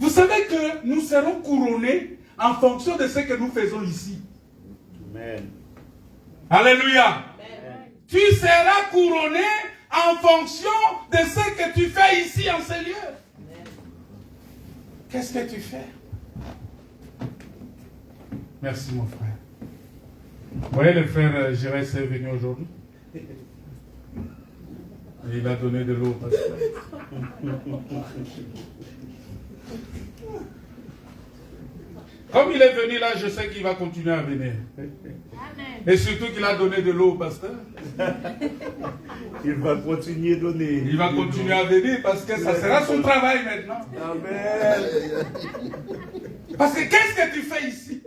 Vous savez que nous serons couronnés en fonction de ce que nous faisons ici. Amen. Alléluia. Amen. Tu seras couronné en fonction de ce que tu fais ici en ces lieux. Qu'est-ce que tu fais? Merci mon frère. Vous voyez le frère Jérès est venu aujourd'hui. Et il a donné de l'eau. Comme il est venu là, je sais qu'il va continuer à venir. Et surtout qu'il a donné de l'eau au pasteur. Il va continuer à donner. Il va continuer à venir parce que ça sera son travail maintenant. Amen. Parce que qu'est-ce que tu fais ici?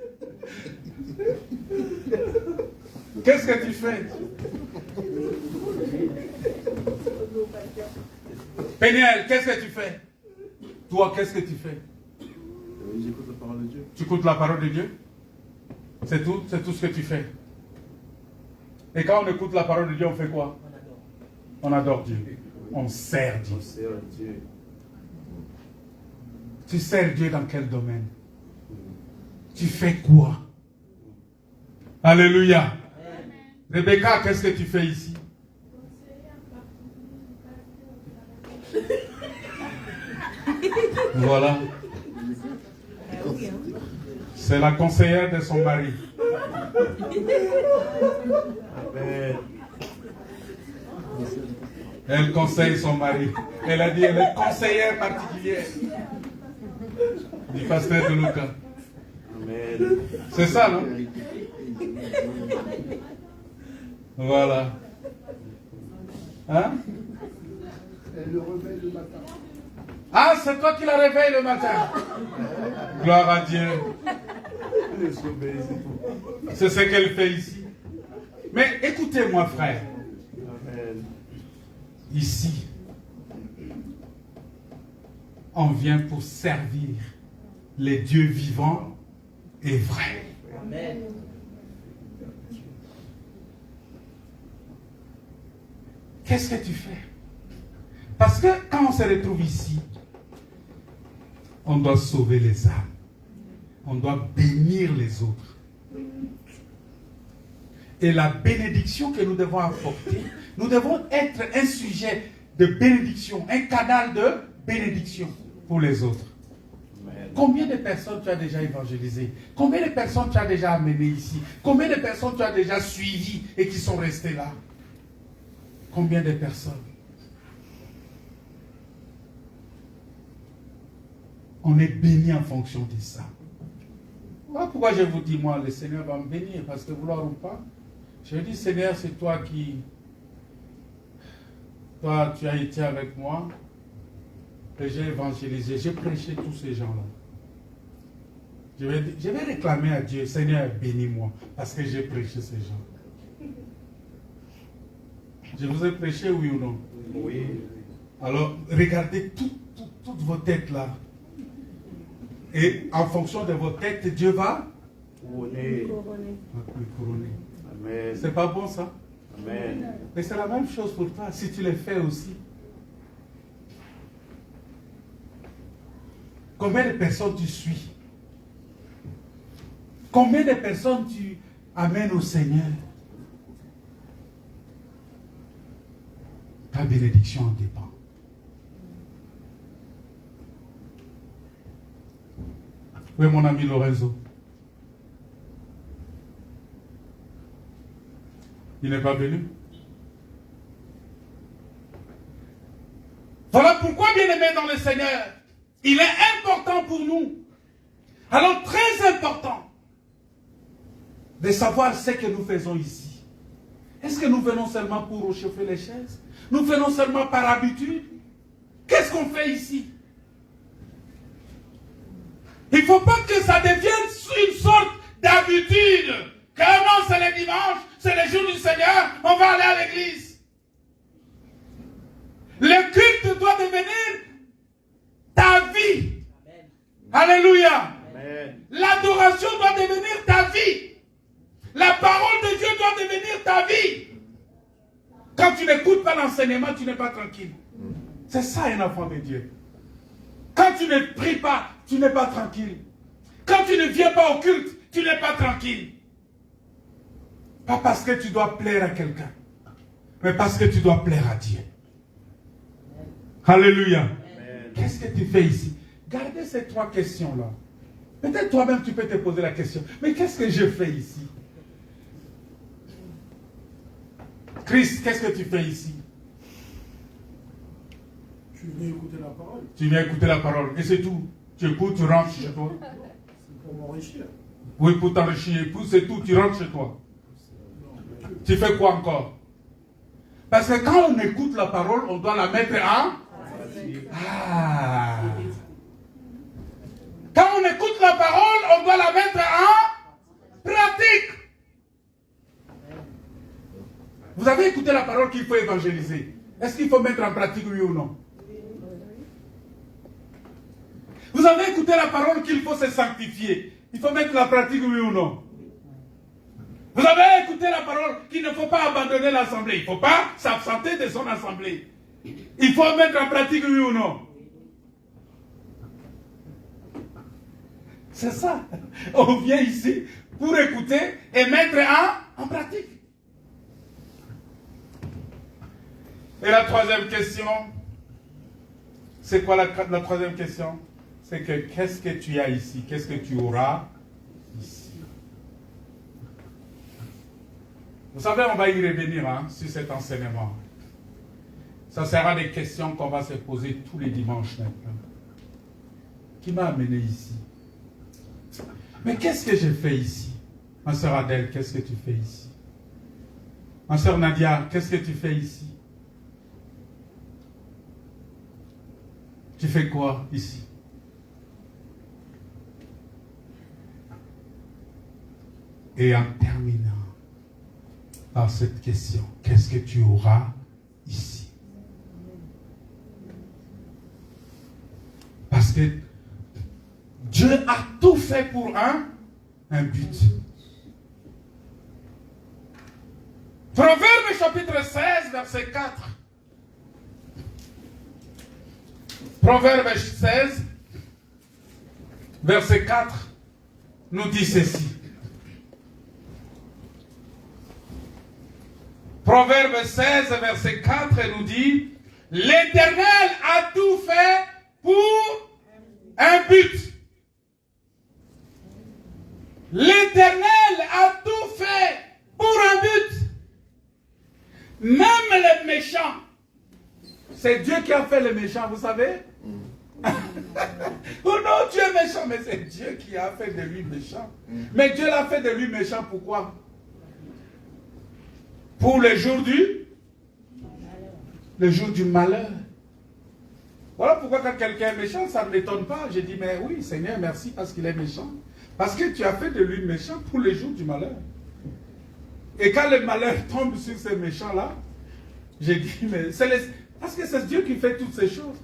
Qu'est-ce que tu fais? Péniel, qu'est-ce que tu fais? Toi, qu'est-ce que tu fais? J'écoute la parole de Dieu. Tu écoutes la parole de Dieu? C'est tout ce que tu fais. Et quand on écoute la parole de Dieu, on fait quoi? On adore Dieu. On sert Dieu. On sert Dieu. Tu sers Dieu dans quel domaine? Tu fais quoi? Alléluia. Rebecca, qu'est-ce que tu fais ici? Voilà. C'est la conseillère de son mari. Amen. Elle conseille son mari. Elle a dit, elle est conseillère particulière du pasteur de Lucas. Amen. C'est ça, non? Voilà. Hein? Elle le réveille le matin. Ah, c'est toi qui la réveilles le matin. Gloire à Dieu. Le sommeil, c'est tout. C'est ce qu'elle fait ici. Mais écoutez-moi, frère. Amen. Ici, on vient pour servir les dieux vivants et vrais. Amen. Qu'est-ce que tu fais? Parce que quand on se retrouve ici, on doit sauver les âmes. On doit bénir les autres. Et la bénédiction que nous devons apporter, nous devons être un sujet de bénédiction, un canal de bénédiction pour les autres. Amen. Combien de personnes tu as déjà évangélisé? Combien de personnes tu as déjà amenées ici? Combien de personnes tu as déjà suivies et qui sont restées là? Combien de personnes? On est béni en fonction de ça. Voilà pourquoi je vous dis, moi, le Seigneur va me bénir, parce que vouloir ou pas, je dis, Seigneur, c'est toi qui... Toi, tu as été avec moi, et j'ai évangélisé, j'ai prêché tous ces gens-là. Je vais réclamer à Dieu, Seigneur, bénis-moi, parce que j'ai prêché ces gens. Je vous ai prêché, oui ou non? Oui. Alors, regardez toutes vos têtes là. Et en fonction de vos têtes, Dieu va Couronné. vous couronner. Amen. C'est pas bon ça? Amen. Mais c'est la même chose pour toi, si tu le fais aussi. Combien de personnes tu suis? Combien de personnes tu amènes au Seigneur? Ta bénédiction en dépend. Oui, mon ami Lorenzo. Il n'est pas venu. Voilà pourquoi, bien-aimés dans le Seigneur, il est important pour nous, alors très important, de savoir ce que nous faisons ici. Est-ce que nous venons seulement pour réchauffer les chaises? Nous venons seulement par habitude? Qu'est-ce qu'on fait ici? Il ne faut pas que ça devienne une sorte d'habitude. Que non, c'est le dimanche, c'est le jour du Seigneur, on va aller à l'église. Le culte doit devenir ta vie. Alléluia. L'adoration doit devenir ta vie. La parole de Dieu doit devenir ta vie. Quand tu n'écoutes pas l'enseignement, tu n'es pas tranquille. C'est ça un enfant de Dieu. Quand tu ne pries pas, tu n'es pas tranquille. Quand tu ne viens pas au culte, tu n'es pas tranquille. Pas parce que tu dois plaire à quelqu'un, mais parce que tu dois plaire à Dieu. Alléluia. Qu'est-ce que tu fais ici? Gardez ces 3 questions-là. Peut-être toi-même tu peux te poser la question. Mais qu'est-ce que je fais ici? Christ, qu'est-ce que tu fais ici? Tu viens écouter la parole. Tu viens écouter la parole. Et c'est tout. Tu écoutes, tu rentres chez toi. C'est pour m'enrichir. Oui, pour t'enrichir. C'est tout. Tu rentres chez toi. Tu fais quoi encore? Parce que quand on écoute la parole, on doit la mettre en... Quand on écoute la parole, on doit la mettre en pratique. Vous avez écouté la parole qu'il faut évangéliser. Est-ce qu'il faut mettre en pratique, oui ou non? Vous avez écouté la parole qu'il faut se sanctifier. Il faut mettre en pratique, oui ou non? Vous avez écouté la parole qu'il ne faut pas abandonner l'assemblée. Il ne faut pas s'absenter de son assemblée. Il faut mettre en pratique, oui ou non? C'est ça. On vient ici pour écouter et mettre en pratique. Et la 3e question, c'est quoi la 3e question? C'est que qu'est-ce que tu as ici? Qu'est-ce que tu auras ici? Vous savez, on va y revenir sur cet enseignement. Ça sera des questions qu'on va se poser tous les dimanches maintenant. Qui m'a amené ici? Mais qu'est-ce que j'ai fait ici? Ma soeur Adèle, qu'est-ce que tu fais ici? Ma soeur Nadia, qu'est-ce que tu fais ici? Tu fais quoi ici? Et en terminant par cette question, qu'est-ce que tu auras ici? Parce que Dieu a tout fait pour un but. Proverbe chapitre 16, verset 4. Proverbe 16, verset 4, nous dit ceci. Proverbe 16, verset 4 nous dit, l'Éternel a tout fait pour un but. L'Éternel a tout fait pour un but. Même les méchants. C'est Dieu qui a fait les méchants, vous savez? Oh non, Dieu est méchant, mais c'est Dieu qui a fait de lui méchant. Mais Dieu l'a fait de lui méchant, pourquoi? Pour le jour du malheur. Voilà pourquoi quand quelqu'un est méchant, ça ne m'étonne pas. Je dis, mais oui, Seigneur, merci parce qu'il est méchant. Parce que tu as fait de lui méchant pour le jour du malheur. Et quand le malheur tombe sur ces méchants-là, j'ai dit, mais c'est parce que c'est Dieu qui fait toutes ces choses.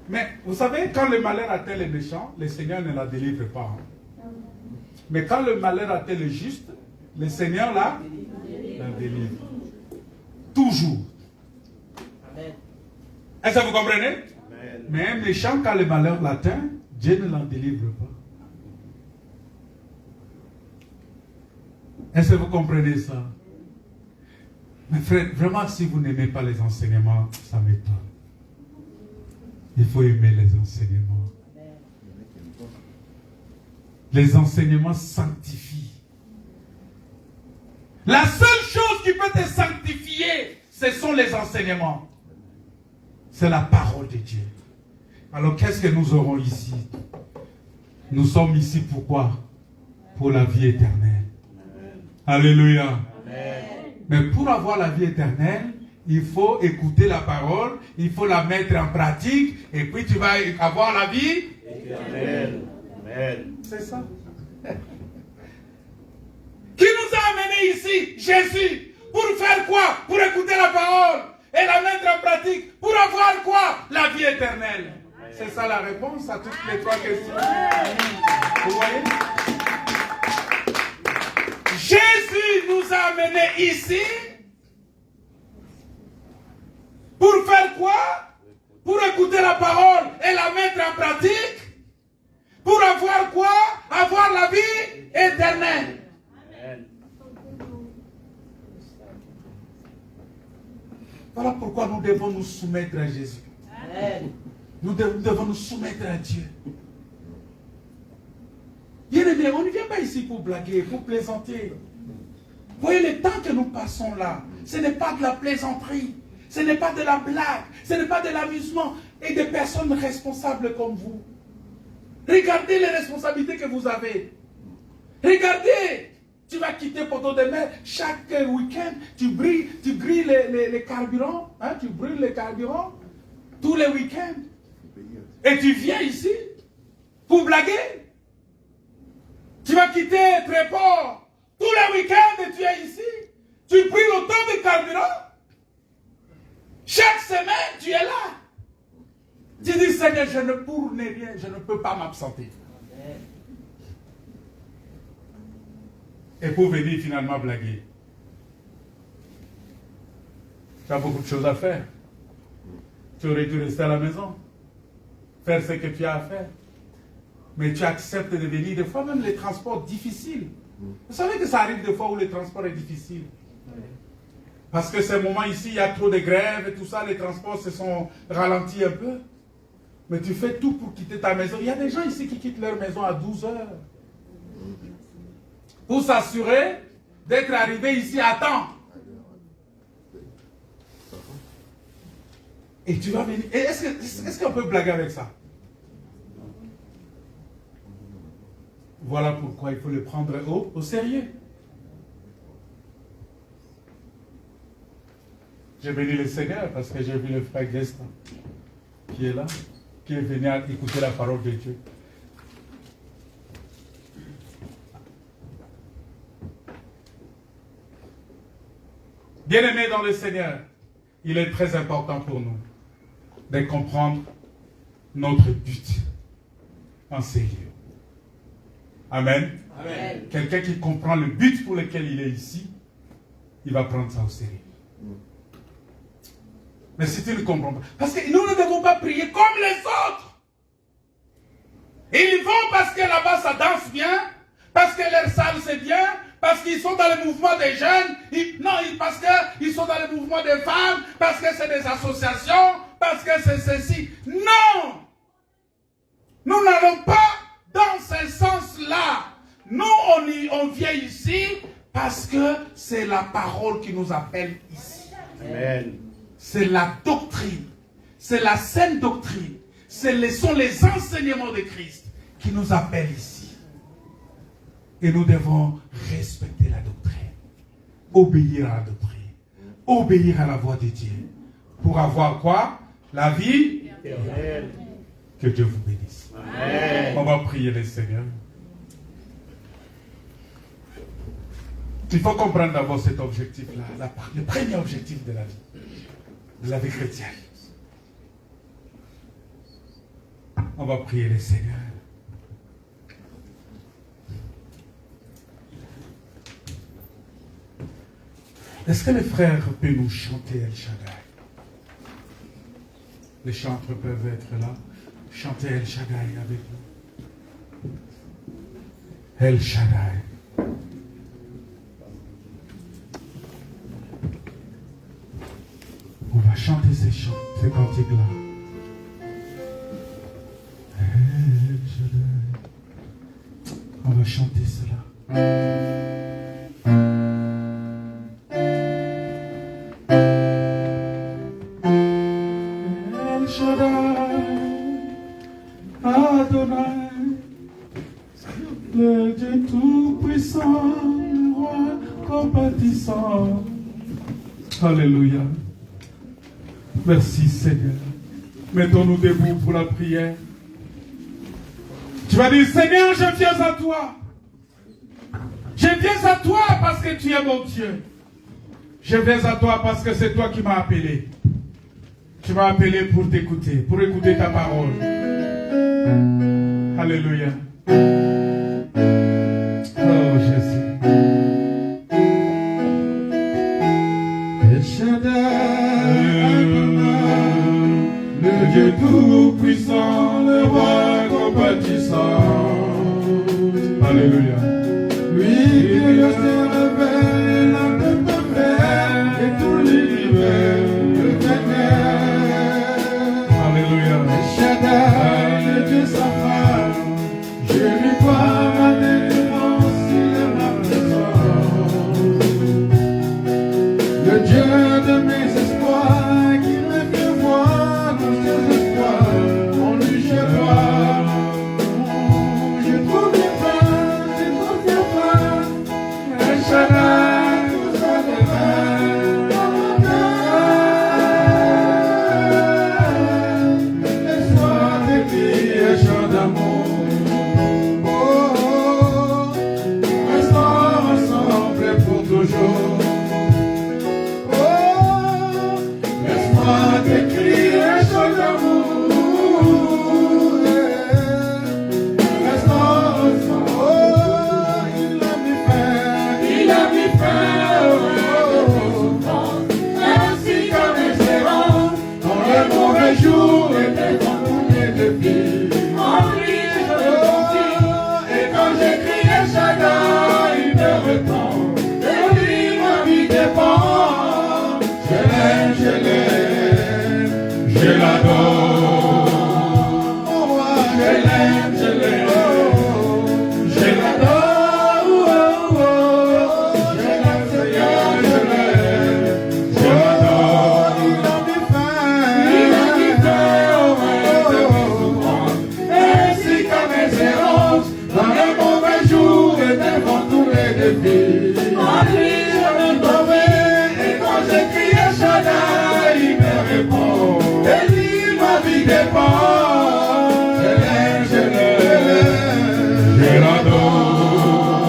Mais vous savez, quand le malheur atteint les méchants, le Seigneur ne la délivre pas. Mais quand le malheur atteint les justes, le Seigneur la délivre. Toujours. Est-ce que vous comprenez? Amen. Mais un méchant, quand le malheur l'atteint, Dieu ne l'en délivre pas. Est-ce que vous comprenez ça? Mais frère, vraiment, si vous n'aimez pas les enseignements, ça m'étonne. Il faut aimer les enseignements. Les enseignements sanctifient. La seule chose qui peut te sanctifier, ce sont les enseignements. C'est la parole de Dieu. Alors qu'est-ce que nous aurons ici? Nous sommes ici pourquoi? Pour la vie éternelle. Alléluia. Amen. Mais pour avoir la vie éternelle, il faut écouter la parole, il faut la mettre en pratique, et puis tu vas avoir la vie éternelle. C'est ça. Qui nous a amenés ici, Jésus, pour faire quoi? Pour écouter la parole et la mettre en pratique. Pour avoir quoi? La vie éternelle. C'est ça la réponse à toutes les trois questions. Vous voyez? Jésus nous a amenés ici pour faire quoi? Pour écouter la parole et la mettre en pratique. Pour avoir quoi? Avoir la vie éternelle. Voilà pourquoi nous devons nous soumettre à Jésus. Nous devons nous soumettre à Dieu. Bien-aimés, on ne vient pas ici pour blaguer, pour plaisanter. Vous voyez le temps que nous passons là, ce n'est pas de la plaisanterie, ce n'est pas de la blague, ce n'est pas de l'amusement et des personnes responsables comme vous. Regardez les responsabilités que vous avez. Regardez, tu vas quitter Poteau de Mer chaque week-end, tu grilles les carburants, hein, tu brûles les carburants tous les week-ends. Et tu viens ici pour blaguer. Tu vas quitter Tréport tous les week-ends et tu es ici. Tu brûles autant de carburant. Chaque semaine, tu es là. Tu dis, Seigneur, je ne pourrai rien, je ne peux pas m'absenter. Et pour venir finalement blaguer. Tu as beaucoup de choses à faire. Tu aurais dû rester à la maison. Faire ce que tu as à faire. Mais tu acceptes de venir, des fois même les transports difficiles. Vous savez que ça arrive des fois où le transport est difficile. Parce que ces moments ici, il y a trop de grèves et tout ça, les transports se sont ralentis un peu. Mais tu fais tout pour quitter ta maison. Il y a des gens ici qui quittent leur maison à 12 heures. Pour s'assurer d'être arrivé ici à temps. Et tu vas venir. Et est-ce qu'on peut blaguer avec ça? Voilà pourquoi il faut le prendre au sérieux. J'ai béni le Seigneur parce que j'ai vu le frère Gaston qui est là, qui est venu écouter la parole de Dieu. Bien-aimés dans le Seigneur, il est très important pour nous de comprendre notre but en sérieux. Amen. Amen. Quelqu'un qui comprend le but pour lequel il est ici, il va prendre ça au sérieux. Mais si tu ne comprends pas, parce que nous ne devons pas prier comme les autres. Ils vont parce que là-bas ça danse bien, parce que leur salle c'est bien, parce qu'ils sont dans le mouvement des jeunes, parce qu'ils sont dans le mouvement des femmes, parce que c'est des associations, parce que c'est ceci. Non! Nous n'allons pas dans ce sens-là. Nous, on vient ici parce que c'est la parole qui nous appelle ici. Amen. C'est la doctrine. C'est la saine doctrine. Ce sont les enseignements de Christ qui nous appellent ici. Et nous devons respecter la doctrine. Obéir à la doctrine. Obéir à la voix de Dieu. Pour avoir quoi? La vie éternelle. Que Dieu vous bénisse. Amen. On va prier le Seigneur. Il faut comprendre d'abord cet objectif-là. Le premier objectif de la vie chrétienne. On va prier le Seigneur. Est-ce que les frères peuvent nous chanter El Shaddai? Les chantres peuvent être là. Chantez El Shaddai avec nous. El Shaddai. On va chanter ces chants, ces cantiques-là. El Shaddai. On va chanter cela. El Shaddai, Adonai, le Dieu tout-puissant, le roi compatissant. Alléluia. Merci Seigneur. Mettons-nous debout pour la prière. Tu vas dire, Seigneur, je viens à toi. Je viens à toi parce que tu es mon Dieu. Je viens à toi parce que c'est toi qui m'as appelé. Tu m'as appelé pour t'écouter, pour écouter ta parole. Alléluia. Oh Jésus. Le Dieu tout-puissant, le roi compatissant. Alléluia. Lui qui le ciel révèle, la tête parfaite et tout l'univers le vénère. Alléluia. El Shaddai, le Dieu sans fin, je lui dois ma délivrance, il est ma présence. Le Dieu de mes espoirs, qui me fait voir tous ses espoirs, en lui je vois. Je trouve les fins, je trouve les fins, El Shaddai, tout ça devient dans mon cœur. Laisse-moi t'écrire un chant d'amour. Oh, oh, restons ensemble pour toujours. Oh, laisse-moi t'écrire un chant d'amour. Restons ensemble. Oh, il a mis fin, ainsi comme espérance, dans le mauvais jour et devant tous les défis. En lui je me confie, et quand j'écris El Shaddai, il me répond. De lui ma vie dépend. Je l'aime, je l'adore. Mon roi, je l'aime, je l'adore. Oh, oh, oh. Je l'aime, Seigneur, je l'aime, je l'adore. Il a mis fin au règne de mes souffrances, ainsi qu'à mes errances, dans les mauvais jours et devant tous les défis. En lui je me confie, et quand j'écris El Shaddai, il me répond. Et lui ma vie dépend. Je l'aime, je l'adore.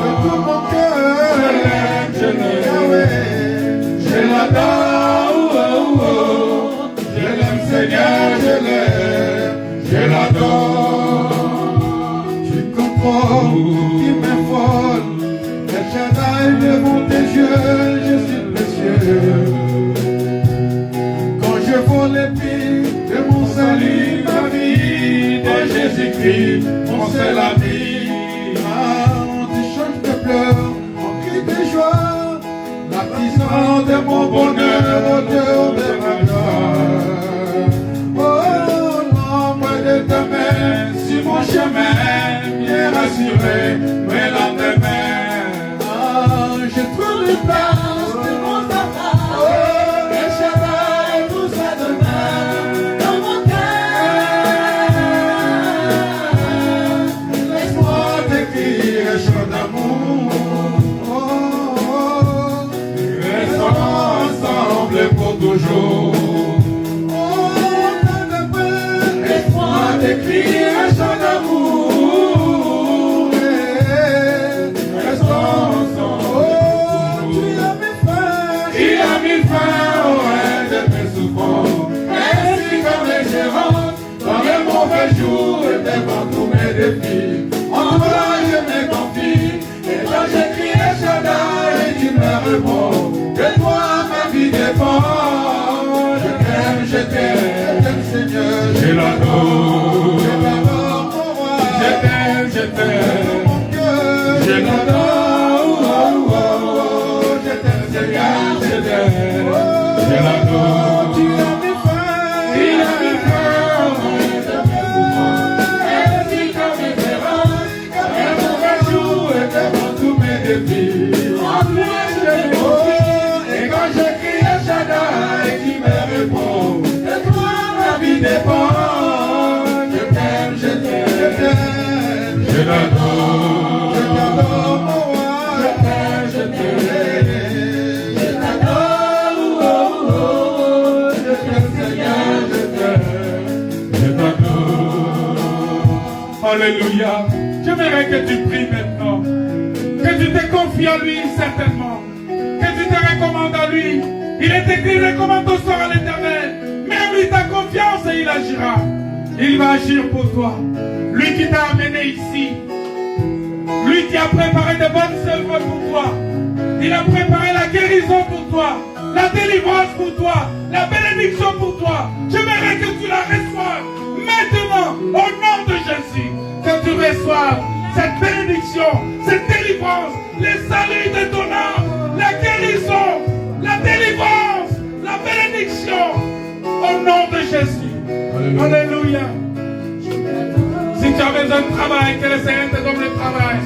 De tout mon cœur, je l'aime, Yahweh. Je l'adore. Oh, oh, oh. Je l'aime, Seigneur, je l'adore. Tu comprends qui m'affole. El Shaddai, devant tes yeux, je suis précieux. Quand je vois l'épée de mon salut, ma vie de Jésus-Christ, mon seul ami. Ah, tu changes de pleurs en cri de joie, l'artisan de mon bonheur, l'auteur de ma joie. Oh, l'ombre de ta main sur mon chemin, bien rassuré, mais lendemain. Ah, je trouve une place de mon papa. Oh, El Shaddai, tout ça demain dans mon cœur. Laisse-moi t'écrire un chant d'amour. Oh, oh, oh. Restons ensemble pour toujours. Oh, laisse-moi t'écrire un chant d'amour. Restons ensemble. Oh, tu as mis fin. Il a mis fin au règne de mes souffrances, ainsi comme les gérants, dans les mauvais jours et devant tous mes défis. En toi je me confie, et quand j'écris El Shaddai, tu me réponds. De toi ma vie dépend. Je t'aime, Seigneur, je l'adore. Je l'adore, mon roi. Je t'aime, mon cœur. Je l'adore. Oh, oh, oh. Je t'aime, Seigneur, je l'adore. Tu as mis fin. Il a mis fin au règne de mes souffrances, ainsi comme mes errances, dans les mauvais jours et devant tous mes défis. En lui je me confie, et quand j'écris El Shaddai, qui me répond. De toi ma vie dépend. Je t'aime, je l'adore. Je t'adore, mon roi. Je t'aime, je l'adore. Oh, oh, oh. Je t'aime, Seigneur, je t'adore. Alléluia. J'aimerais que tu pries maintenant. Que tu te confies à lui certainement. Que tu te recommandes à lui. Il est écrit, recommande-toi à l'Éternel. Mets-lui ta confiance et il agira. Il va agir pour toi. Lui qui t'a amené ici. Lui qui a préparé de bonnes œuvres pour toi. Il a préparé la guérison pour toi. La délivrance pour toi. La bénédiction pour toi. J'aimerais que tu la reçoives maintenant au nom de Jésus. Que tu reçoives cette bénédiction, cette délivrance, les saluts de ton âme, la guérison, la délivrance, la bénédiction au nom de Jésus. Alléluia. Si tu as besoin de travail, que le Seigneur te donne le travail.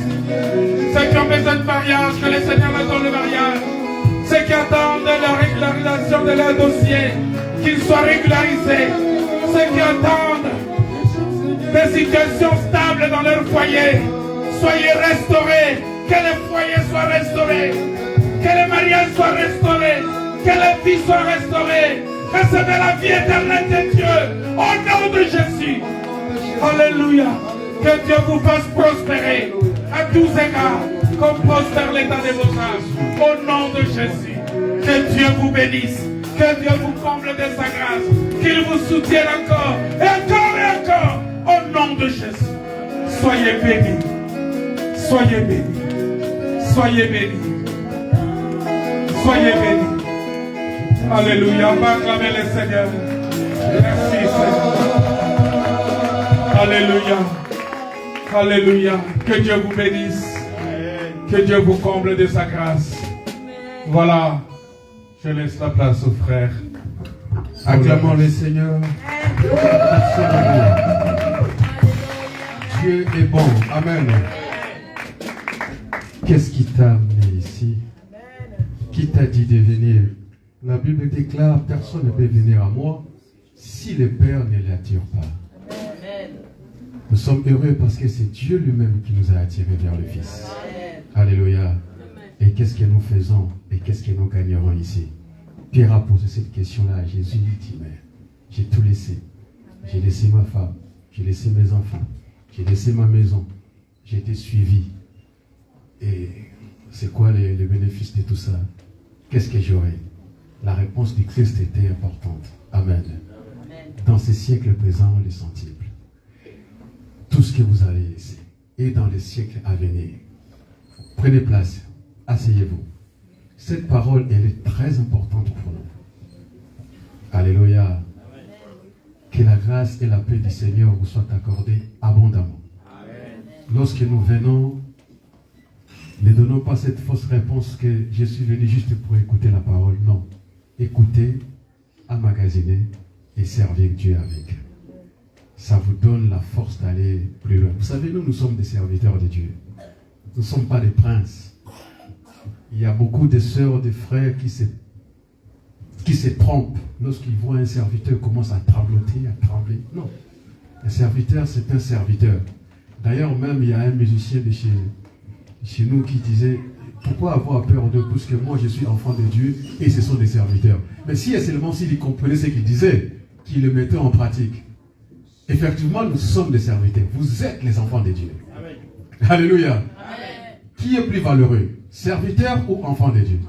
Ceux qui ont besoin de mariage, que le Seigneur leur donne le mariage. Ceux qui attendent la régularisation de leur dossier, qu'ils soient régularisés. Ceux qui attendent des situations stables dans leur foyer, soyez restaurés. Que le foyer soit restauré. Que le mariage soit restauré. Que la vie soit restaurée. Recevez la vie éternelle de Dieu. Au nom de Jésus. Alléluia. Que Dieu vous fasse prospérer à tous égards, comme prospère l'état de vos âmes. Au nom de Jésus. Que Dieu vous bénisse. Que Dieu vous comble de sa grâce. Qu'il vous soutienne encore et encore et encore. Au nom de Jésus. Soyez bénis. Soyez bénis. Soyez bénis. Soyez bénis. Alléluia. On va acclamer le Seigneur. Merci Seigneur. Alléluia. Alléluia. Que Dieu vous bénisse. Que Dieu vous comble de sa grâce. Voilà. Je laisse la place aux frères. Acclamons le Seigneur. Dieu est bon. Amen. Qu'est-ce qui t'a amené ici? Qui t'a dit de venir? La Bible déclare, personne ne peut venir à moi si le Père ne l'attire pas. Nous sommes heureux parce que c'est Dieu lui-même qui nous a attirés vers le Fils. Alléluia. Et qu'est-ce que nous faisons et qu'est-ce que nous gagnerons ici? Pierre a posé cette question-là à Jésus. Il dit, mais j'ai tout laissé. J'ai laissé ma femme, j'ai laissé mes enfants, j'ai laissé ma maison, j'ai été suivi. Et c'est quoi les bénéfices de tout ça? Qu'est-ce que j'aurai? La réponse du Christ était importante. Amen. Dans ces siècles présents, les centimes. Tout ce que vous allez laisser. Et dans les siècles à venir. Prenez place. Asseyez-vous. Cette parole, elle est très importante pour nous. Alléluia. Que la grâce et la paix du Seigneur vous soient accordées abondamment. Lorsque nous venons, ne donnons pas cette fausse réponse que je suis venu juste pour écouter la parole. Non. Écoutez, emmagasiner et servir Dieu avec. Ça vous donne la force d'aller plus loin. Vous savez, nous sommes des serviteurs de Dieu. Nous ne sommes pas des princes. Il y a beaucoup de sœurs, de frères qui se trompent lorsqu'ils voient un serviteur commence à trembloter, à trembler. Non. Un serviteur, c'est un serviteur. D'ailleurs, même, il y a un musicien de chez nous qui disait, pourquoi avoir peur d'eux, parce que moi, je suis enfant de Dieu et ce sont des serviteurs. Mais si et seulement s'il comprenait ce qu'il disait, qu'il le mettait en pratique. Effectivement, nous sommes des serviteurs. Vous êtes les enfants de Dieu. Amen. Alléluia. Amen. Qui est plus valeureux, serviteur ou enfant de Dieu?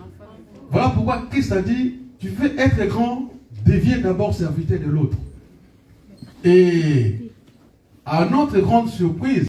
Voilà pourquoi Christ a dit, tu veux être grand, deviens d'abord serviteur de l'autre. Et à notre grande surprise,